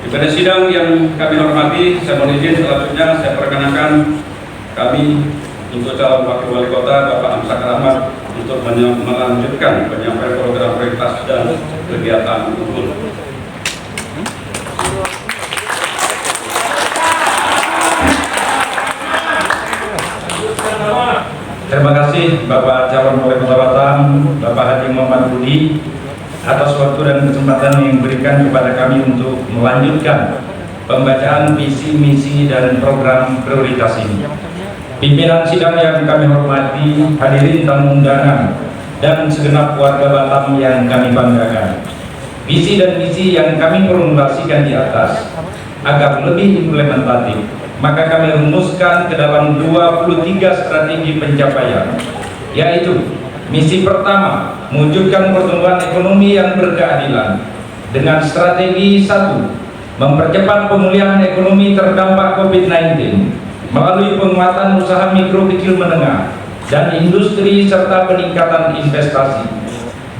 Di pada sidang yang kami hormati, saya mohon izin selanjutnya saya perkenalkan kami untuk calon wakil wali kota Bapak Amsakar Ahmad untuk melanjutkan penyampaian program prioritas dan kegiatan unggul. Terima kasih Bapak calon wali kota Batam, Bapak Haji Muhammad Budi, atas waktu dan kesempatan yang diberikan kepada kami untuk melanjutkan pembacaan visi, misi, dan program prioritas ini. Pimpinan sidang yang kami hormati, hadirin tamu undangan, dan segenap warga Batam yang kami banggakan. Visi dan misi yang kami formulasikan di atas agar lebih implementatif, maka kami rumuskan ke dalam 23 strategi pencapaian, yaitu misi pertama, mewujudkan pertumbuhan ekonomi yang berkeadilan dengan strategi 1, mempercepat pemulihan ekonomi terdampak COVID-19 melalui penguatan usaha mikro kecil menengah dan industri serta peningkatan investasi.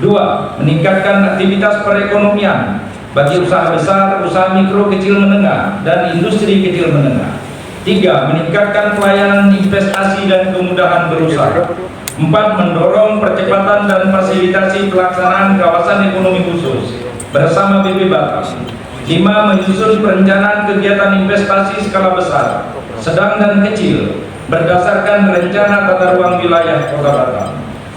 2. Meningkatkan aktivitas perekonomian bagi usaha besar, usaha mikro kecil menengah, dan industri kecil menengah. 3. Meningkatkan pelayanan investasi dan kemudahan berusaha. 4. Mendorong percepatan dan fasilitasi pelaksanaan kawasan ekonomi khusus bersama BP Batam. 5. Menyusun perencanaan kegiatan investasi skala besar, sedang dan kecil berdasarkan rencana tata ruang wilayah Kota Batam.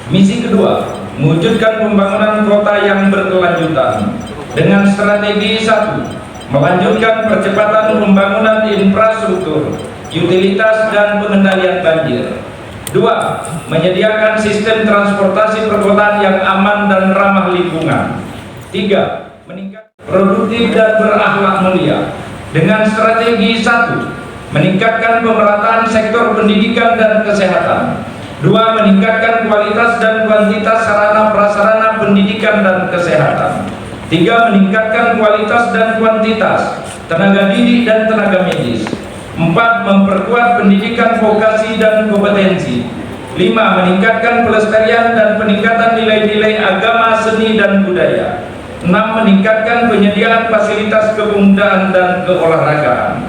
Misi kedua, mewujudkan pembangunan kota yang berkelanjutan dengan strategi 1, melanjutkan percepatan pembangunan infrastruktur, utilitas dan pengendalian banjir. 2. Menyediakan sistem transportasi perkotaan yang aman dan ramah lingkungan. 3. Meningkatkan produktif dan berakhlak mulia dengan strategi 1, meningkatkan pemerataan sektor pendidikan dan kesehatan. 2. Meningkatkan kualitas dan kuantitas sarana prasarana pendidikan dan kesehatan. 3. Meningkatkan kualitas dan kuantitas tenaga didik dan tenaga medis. 4. Memperkuat pendidikan vokasi dan kompetensi. 5. Meningkatkan pelestarian dan peningkatan nilai-nilai agama, seni, dan budaya. 6. Meningkatkan penyediaan fasilitas kepemudaan dan keolahragaan.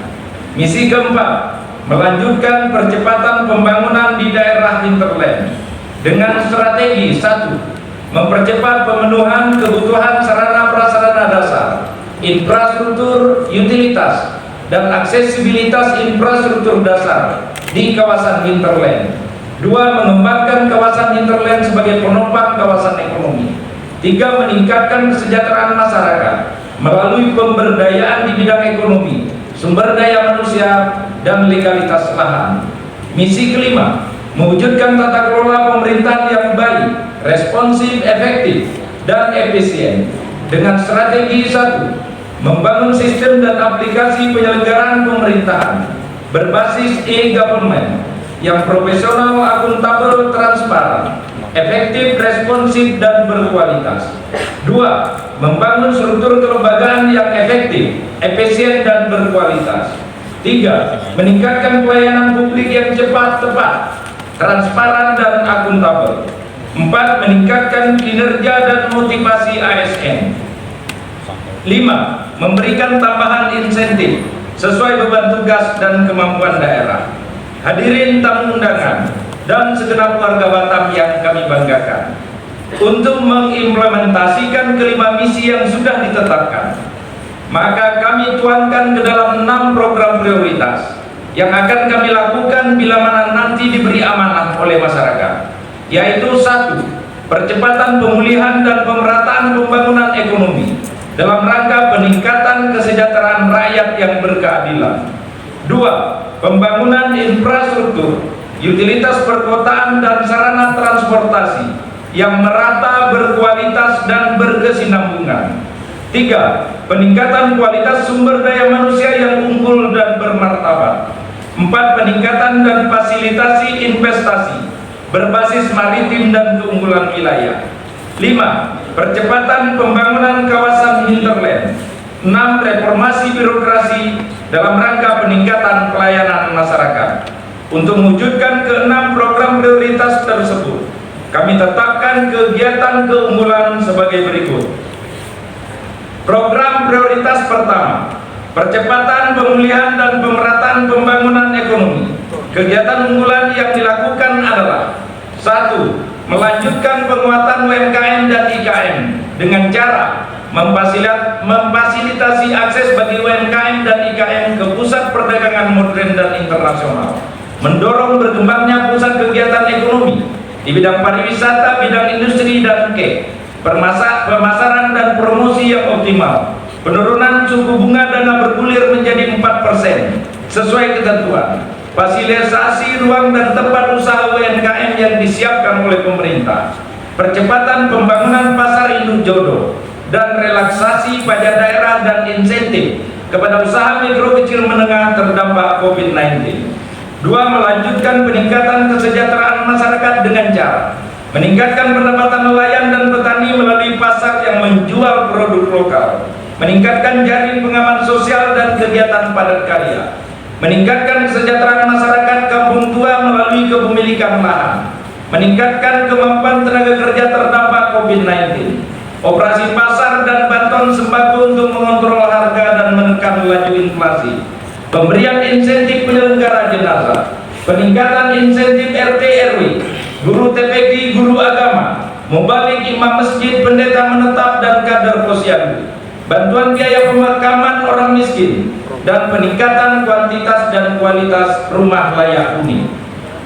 Misi keempat, melanjutkan percepatan pembangunan di daerah hinterland dengan strategi 1. Mempercepat pemenuhan kebutuhan sarana prasarana dasar, infrastruktur, utilitas, dan aksesibilitas infrastruktur dasar di kawasan hinterland. 2. Mengembangkan kawasan hinterland sebagai penopang kawasan ekonomi. 3. Meningkatkan kesejahteraan masyarakat melalui pemberdayaan di bidang ekonomi, sumber daya manusia, dan legalitas lahan. Misi kelima, mewujudkan tata kelola pemerintahan yang baik, responsif, efektif, dan efisien dengan strategi 1. Membangun sistem dan aplikasi penyelenggaraan pemerintahan berbasis e-government yang profesional, akuntabel, transparan, efektif, responsif, dan berkualitas. 2. Membangun struktur kelembagaan yang efektif, efisien, dan berkualitas. 3. Meningkatkan pelayanan publik yang cepat, tepat, transparan, dan akuntabel. 4. Meningkatkan kinerja dan motivasi ASN. 5. Memberikan tambahan insentif sesuai beban tugas dan kemampuan daerah. Hadirin tamu undangan dan segenap warga Batam yang kami banggakan, untuk mengimplementasikan kelima misi yang sudah ditetapkan, maka kami tuangkan ke dalam 6 program prioritas yang akan kami lakukan bila mana nanti diberi amanah oleh masyarakat, yaitu 1. Percepatan pemulihan dan pemerataan pembangunan ekonomi dalam rangka peningkatan kesejahteraan rakyat yang berkeadilan. 2. Pembangunan infrastruktur, utilitas perkotaan, dan sarana transportasi yang merata, berkualitas, dan berkesinambungan. 3. Peningkatan kualitas sumber daya manusia yang unggul dan bermartabat. 4. Peningkatan dan fasilitasi investasi berbasis maritim dan keunggulan wilayah. 5. Percepatan pembangunan kawasan hinterland. 6. Reformasi birokrasi dalam rangka peningkatan pelayanan masyarakat. Untuk mewujudkan ke-6 program prioritas tersebut, kami tetapkan kegiatan keunggulan sebagai berikut. Program prioritas pertama, percepatan pemulihan dan pemerataan pembangunan ekonomi. Kegiatan unggulan yang dilakukan adalah 1. Melanjutkan penguatan UMKM dan IKM dengan cara memfasilitasi akses bagi UMKM dan IKM ke pusat perdagangan modern dan internasional, mendorong berkembangnya pusat kegiatan ekonomi di bidang pariwisata, bidang industri, dan pemasaran dan promosi yang optimal, penurunan suku bunga dana bergulir menjadi 4% sesuai ketentuan, fasilitasi ruang dan tempat usaha UMKM yang disiapkan oleh pemerintah, percepatan pembangunan pasar induk jodoh, dan relaksasi pajak daerah dan insentif kepada usaha mikro kecil menengah terdampak COVID-19. 2. Melanjutkan peningkatan kesejahteraan masyarakat dengan cara meningkatkan pendapatan nelayan dan petani melalui pasar yang menjual produk lokal, meningkatkan jaring pengaman sosial dan kegiatan padat karya, meningkatkan kesejahteraan masyarakat kampung tua melalui kepemilikan lahan, meningkatkan kemampuan tenaga kerja terdampak COVID-19, operasi pasar dan bantuan sembako untuk mengontrol harga dan menekan laju inflasi, pemberian insentif penyelenggara jenazah, peningkatan insentif RT RW, guru TPQ, guru agama, mubalik, imam masjid, pendeta menetap, dan kader posyandu, bantuan biaya pemakaman orang miskin, dan peningkatan kuantitas dan kualitas rumah layak huni.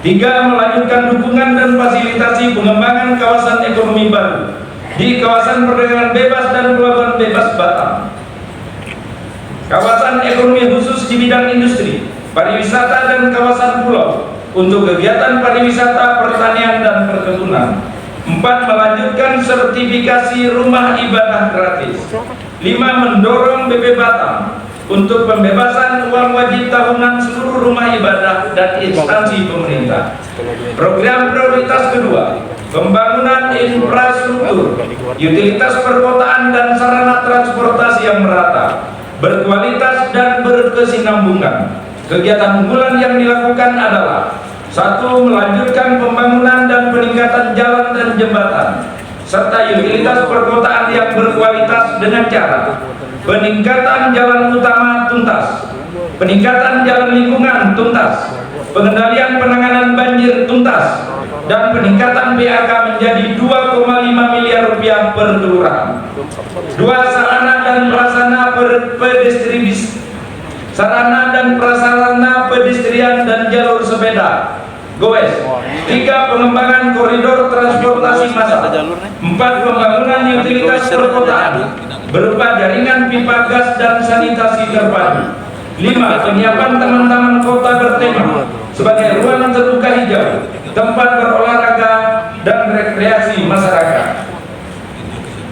3. Melanjutkan dukungan dan fasilitasi pengembangan kawasan ekonomi baru di kawasan perdagangan bebas dan pelabuhan bebas Batam, kawasan ekonomi khusus di bidang industri, pariwisata, dan kawasan pulau untuk kegiatan pariwisata, pertanian, dan perkebunan. 4. Melanjutkan sertifikasi rumah ibadah gratis. 5. Mendorong BP Batam untuk pembebasan uang wajib tahunan seluruh rumah ibadah dan instansi pemerintah. Program prioritas kedua, pembangunan infrastruktur, utilitas perkotaan dan sarana transportasi yang merata, berkualitas dan berkesinambungan. Kegiatan unggulan yang dilakukan adalah: 1. Melanjutkan pembangunan dan peningkatan jalan dan jembatan serta utilitas perkotaan yang berkualitas dengan cara peningkatan jalan utama tuntas, peningkatan jalan lingkungan tuntas, pengendalian penanganan banjir tuntas, dan peningkatan PAK menjadi 2,5 miliar rupiah per kelurahan. 2. Sarana dan prasarana pedestrian dan jalur sepeda goes. 3. Pengembangan koridor transportasi massal. 4. Pembangunan utilitas perkotaan berupa jaringan pipa gas dan sanitasi terpadu. 5. Penyiapan taman-taman kota bertema sebagai ruang terbuka hijau, tempat berolahraga dan rekreasi masyarakat.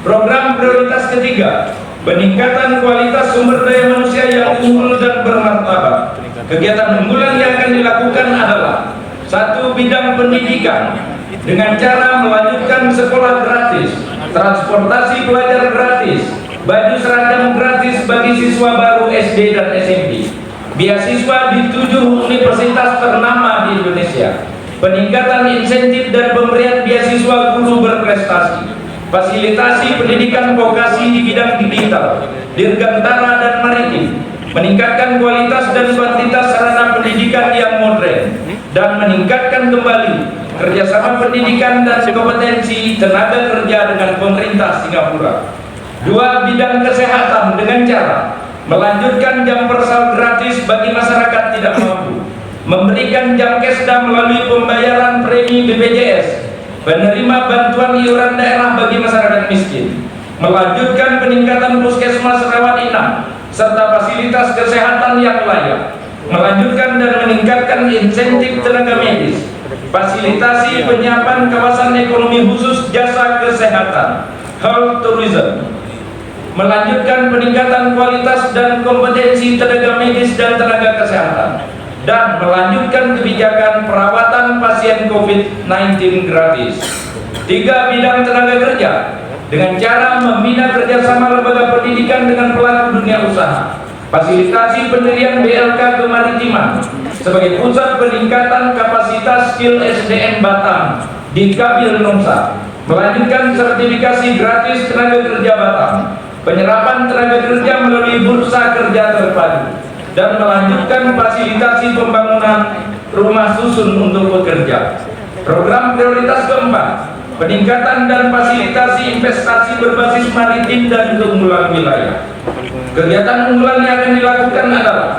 Program prioritas ketiga, peningkatan kualitas sumber daya manusia yang unggul dan bermartabat. Kegiatan unggulan yang akan dilakukan adalah: 1. Bidang pendidikan dengan cara melanjutkan sekolah gratis, transportasi pelajar gratis, baju seragam gratis bagi siswa baru SD dan SMP, beasiswa di 7 universitas ternama di Indonesia, peningkatan insentif dan pemberian beasiswa guru berprestasi, fasilitasi pendidikan vokasi di bidang digital, dirgantara dan maritim, meningkatkan kualitas dan kuantitas sarana pendidikan yang modern, dan meningkatkan kembali kerjasama pendidikan dan kompetensi tenaga kerja dengan pemerintah Singapura. 2. Bidang kesehatan dengan cara melanjutkan jam persal gratis bagi masyarakat tidak mampu, memberikan jam kesda melalui pembayaran premi BPJS, penerima bantuan iuran daerah bagi masyarakat miskin, melanjutkan peningkatan puskesmas rawat inap serta fasilitas kesehatan yang layak, melanjutkan dan meningkatkan insentif tenaga medis, fasilitasi penyiapan kawasan ekonomi khusus jasa kesehatan, health tourism, melanjutkan peningkatan kualitas dan kompetensi tenaga medis dan tenaga kesehatan, dan melanjutkan kebijakan perawatan pasien COVID-19 gratis. 3. Bidang tenaga kerja dengan cara membina kerjasama lembaga pendidikan dengan pelaku dunia usaha, fasilitasi pendirian BLK kemaritiman sebagai pusat peningkatan kapasitas skill SDM Batam di Kabil Nongsa, melanjutkan sertifikasi gratis tenaga kerja Batam, penyerapan tenaga kerja melalui bursa kerja terpadu, dan melanjutkan fasilitasi pembangunan rumah susun untuk pekerja. Program prioritas keempat, peningkatan dan fasilitasi investasi berbasis maritim dan keunggulan wilayah. Kegiatan unggulan yang akan dilakukan adalah: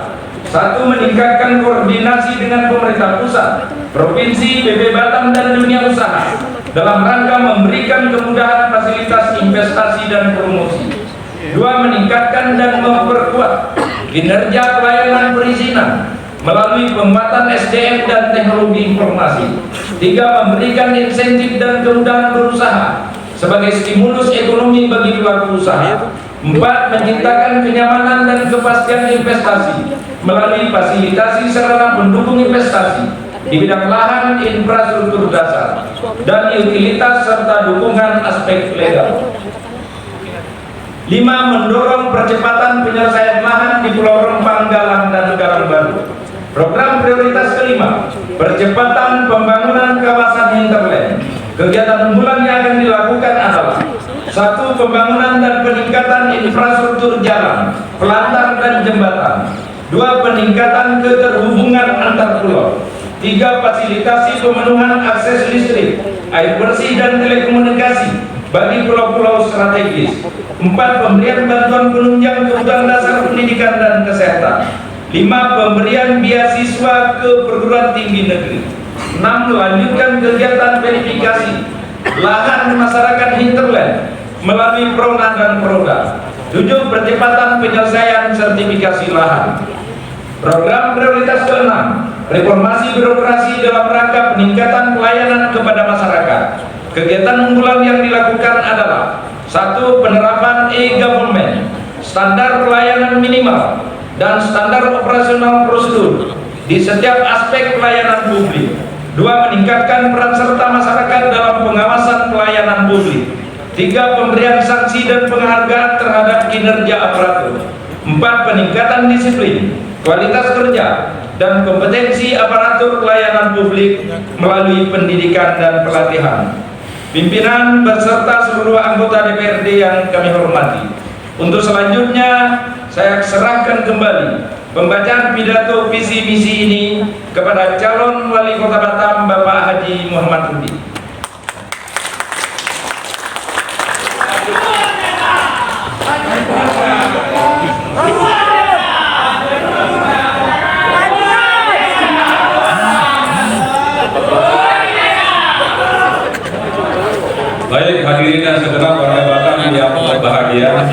1. Meningkatkan koordinasi dengan pemerintah pusat, provinsi, BB Batam dan dunia usaha dalam rangka memberikan kemudahan fasilitas investasi dan promosi. 2. Meningkatkan dan memperkuat kinerja pelayanan perizinan melalui penguatan SDM dan teknologi informasi. 3. Memberikan insentif dan kemudahan berusaha sebagai stimulus ekonomi bagi pelaku usaha. 4. Menciptakan kenyamanan dan kepastian investasi melalui fasilitasi sarana pendukung investasi di bidang lahan, infrastruktur dasar, dan utilitas serta dukungan aspek legal. 5. Mendorong percepatan penyelesaian lahan di Pulau Rempang, Galang, dan Karangbaru. Program prioritas kelima, percepatan pembangunan kawasan hinterland. Kegiatan unggulan yang akan dilakukan adalah: 1. Pembangunan dan peningkatan infrastruktur jalan, pelantar dan jembatan. 2. Peningkatan keterhubungan antar pulau. 3. Fasilitasi pemenuhan akses listrik, air bersih dan telekomunikasi bagi pulau-pulau strategis. 4. Pemberian bantuan penunjang kebutuhan dasar pendidikan dan kesehatan. 5. Pemberian beasiswa ke perguruan tinggi negeri. 6. Melanjutkan kegiatan verifikasi lahan masyarakat hinterland melalui Prona dan Proda. 7. Percepatan penyelesaian sertifikasi lahan. Program prioritas ke-6, reformasi birokrasi dalam rangka peningkatan pelayanan kepada masyarakat. Kegiatan unggulan yang dilakukan adalah: 1. Penerapan e-government, standar pelayanan minimal, dan standar operasional prosedur di setiap aspek pelayanan publik. 2. Meningkatkan peran serta masyarakat dalam pengawasan pelayanan publik. 3. Pemberian sanksi dan penghargaan terhadap kinerja aparatur. 4. Peningkatan disiplin, kualitas kerja, dan kompetensi aparatur pelayanan publik melalui pendidikan dan pelatihan. Pimpinan beserta seluruh anggota DPRD yang kami hormati, untuk selanjutnya saya serahkan kembali pembacaan pidato visi misi ini kepada calon wali kota Batam Bapak Haji Muhammad Rudi. Baik, hadirin dan segenap warga Batam yang berbahagia,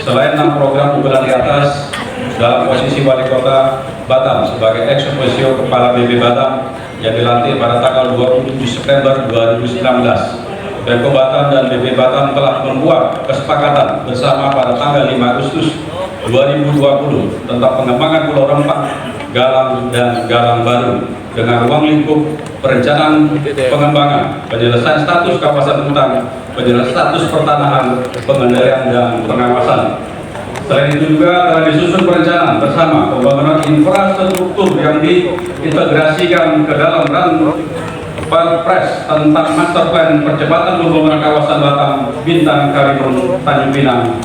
selain 6 program unggulan di atas dalam posisi wali kota Batam sebagai ex officio kepala BB Batam yang dilantik pada tanggal 27 September 2019, Pemko Batam dan BB Batam telah membuat kesepakatan bersama pada tanggal 5 Agustus 2020 tentang pengembangan Pulau Rempang, Galang, dan Galang Baru dengan ruang lingkup perencanaan pengembangan, penyelesaian status kawasan hutan, penyelesaian status pertanahan, pengendalian dan pengawasan. Selain itu juga telah disusun perencanaan bersama pembangunan infrastruktur yang diintegrasikan ke dalam Perpres tentang Master Plan Percepatan Pembangunan Kawasan Batam, Bintang, Karimun, Tanjung Pinang,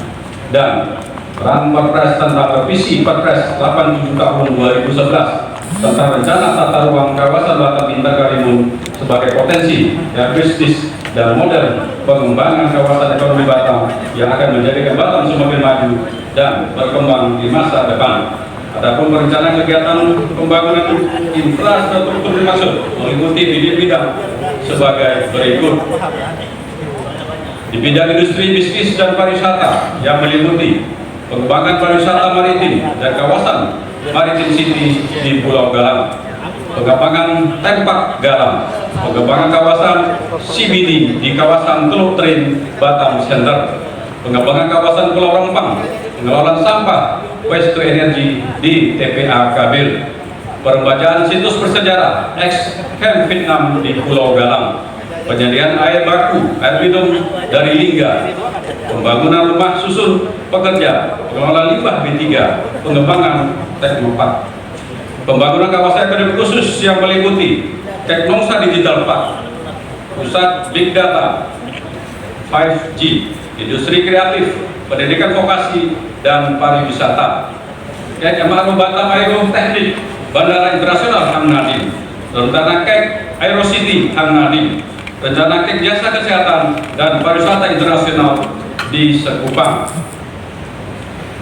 dan Perpres tentang revisi Perpres 87 tahun 2011 tentang rencana tata ruang kawasan Batam, Bintang, Karimun sebagai potensi dan bisnis dan model pengembangan kawasan ekonomi Batam yang akan menjadikan Batam semakin maju dan berkembang di masa depan. Adapun perencanaan kegiatan pembangunan infrastruktur dimaksud meliputi bidang-bidang sebagai berikut. Di bidang industri, bisnis, dan pariwisata yang meliputi pengembangan pariwisata maritim dan kawasan maritim city di Pulau Galang, pengembangan tempat Galang, pengembangan kawasan CBD di kawasan Teluk Trin Batam Center, pengembangan kawasan Pulau Rempang, pengelolaan sampah waste to energy di TPA Kabil, peremajaan situs bersejarah ex Camp Vietnam di Pulau Galang, penyediaan air baku, air minum dari Lingga, pembangunan rumah susun pekerja, pengelolaan limbah B3, pengembangan Teknopark, pembangunan kawasan ekonomi khusus yang meliputi Teknosa Digital Park, pusat Big Data, 5G, industri kreatif, pendidikan vokasi, dan pariwisata. KMA Batam Aero Teknik, Bandara Internasional Hang Nadim, rencana KEK Aero City Hang Nadim, rencana KEK Jasa Kesehatan dan Pariwisata Internasional di Sekupang,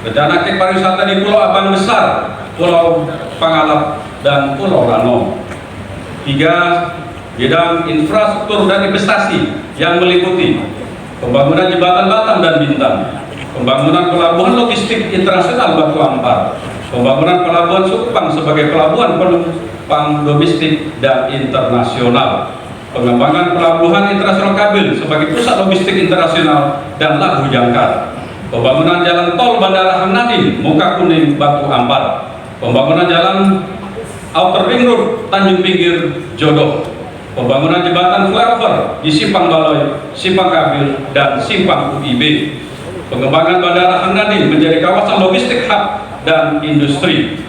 rencana KEK Pariwisata di Pulau Abang Besar, Pulau Pangalap, dan Pulau Rano. 3. Bidang infrastruktur dan investasi yang meliputi pembangunan jembatan Batam dan Bintang, pembangunan pelabuhan logistik internasional Batu Ampar, pembangunan pelabuhan Sekupang sebagai pelabuhan penumpang domestik dan internasional, pengembangan pelabuhan internasional Kabil sebagai pusat logistik internasional dan Labu Jangkar, pembangunan jalan tol Bandara Hang Nadim, Muka Kuning, Batu Ampar, pembangunan jalan Outer Ring Road Tanjung Pinggir, Jodoh, pembangunan jembatan flyover di Simpang Baloi, Simpang Kabil, dan Simpang UIB, pengembangan Bandara Hang Nadim menjadi kawasan logistik hub dan industri.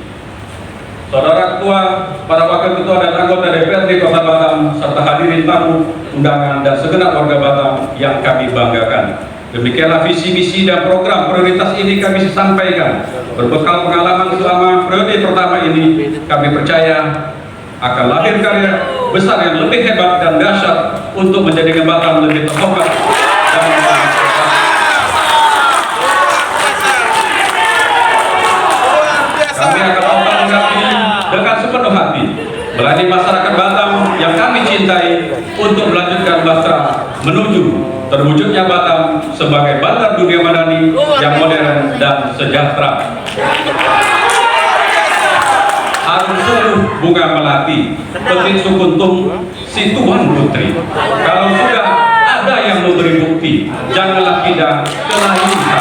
Saudara Ketua, para Wakil Ketua dan anggota DPRD Kota Batam, serta hadirin tamu undangan dan segenap warga Batam yang kami banggakan. Demikianlah visi misi dan program prioritas ini kami sampaikan. Berbekal pengalaman selama periode pertama ini, kami percaya akan lahir karya besar yang lebih hebat dan dahsyat untuk menjadikan Batam lebih terhormat dan kami akan mengabdi dengan sepenuh hati melayani masyarakat Batam yang kami cintai untuk melanjutkan bahtera menuju terwujudnya Batam sebagai bandar dunia madani yang modern dan sejahtera. Harum sungguh bunga melati, petik sukuntung si Tuan Putri. Kalau sudah ada yang memberi bukti, janganlah kita kelahiran.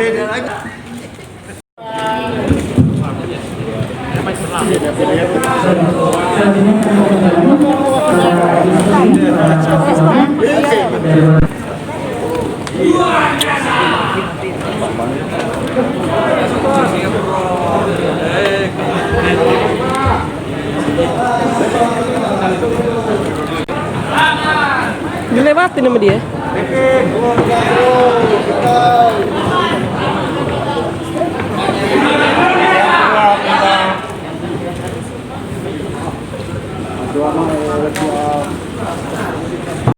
Beda lagi. Dilewatin sama dia.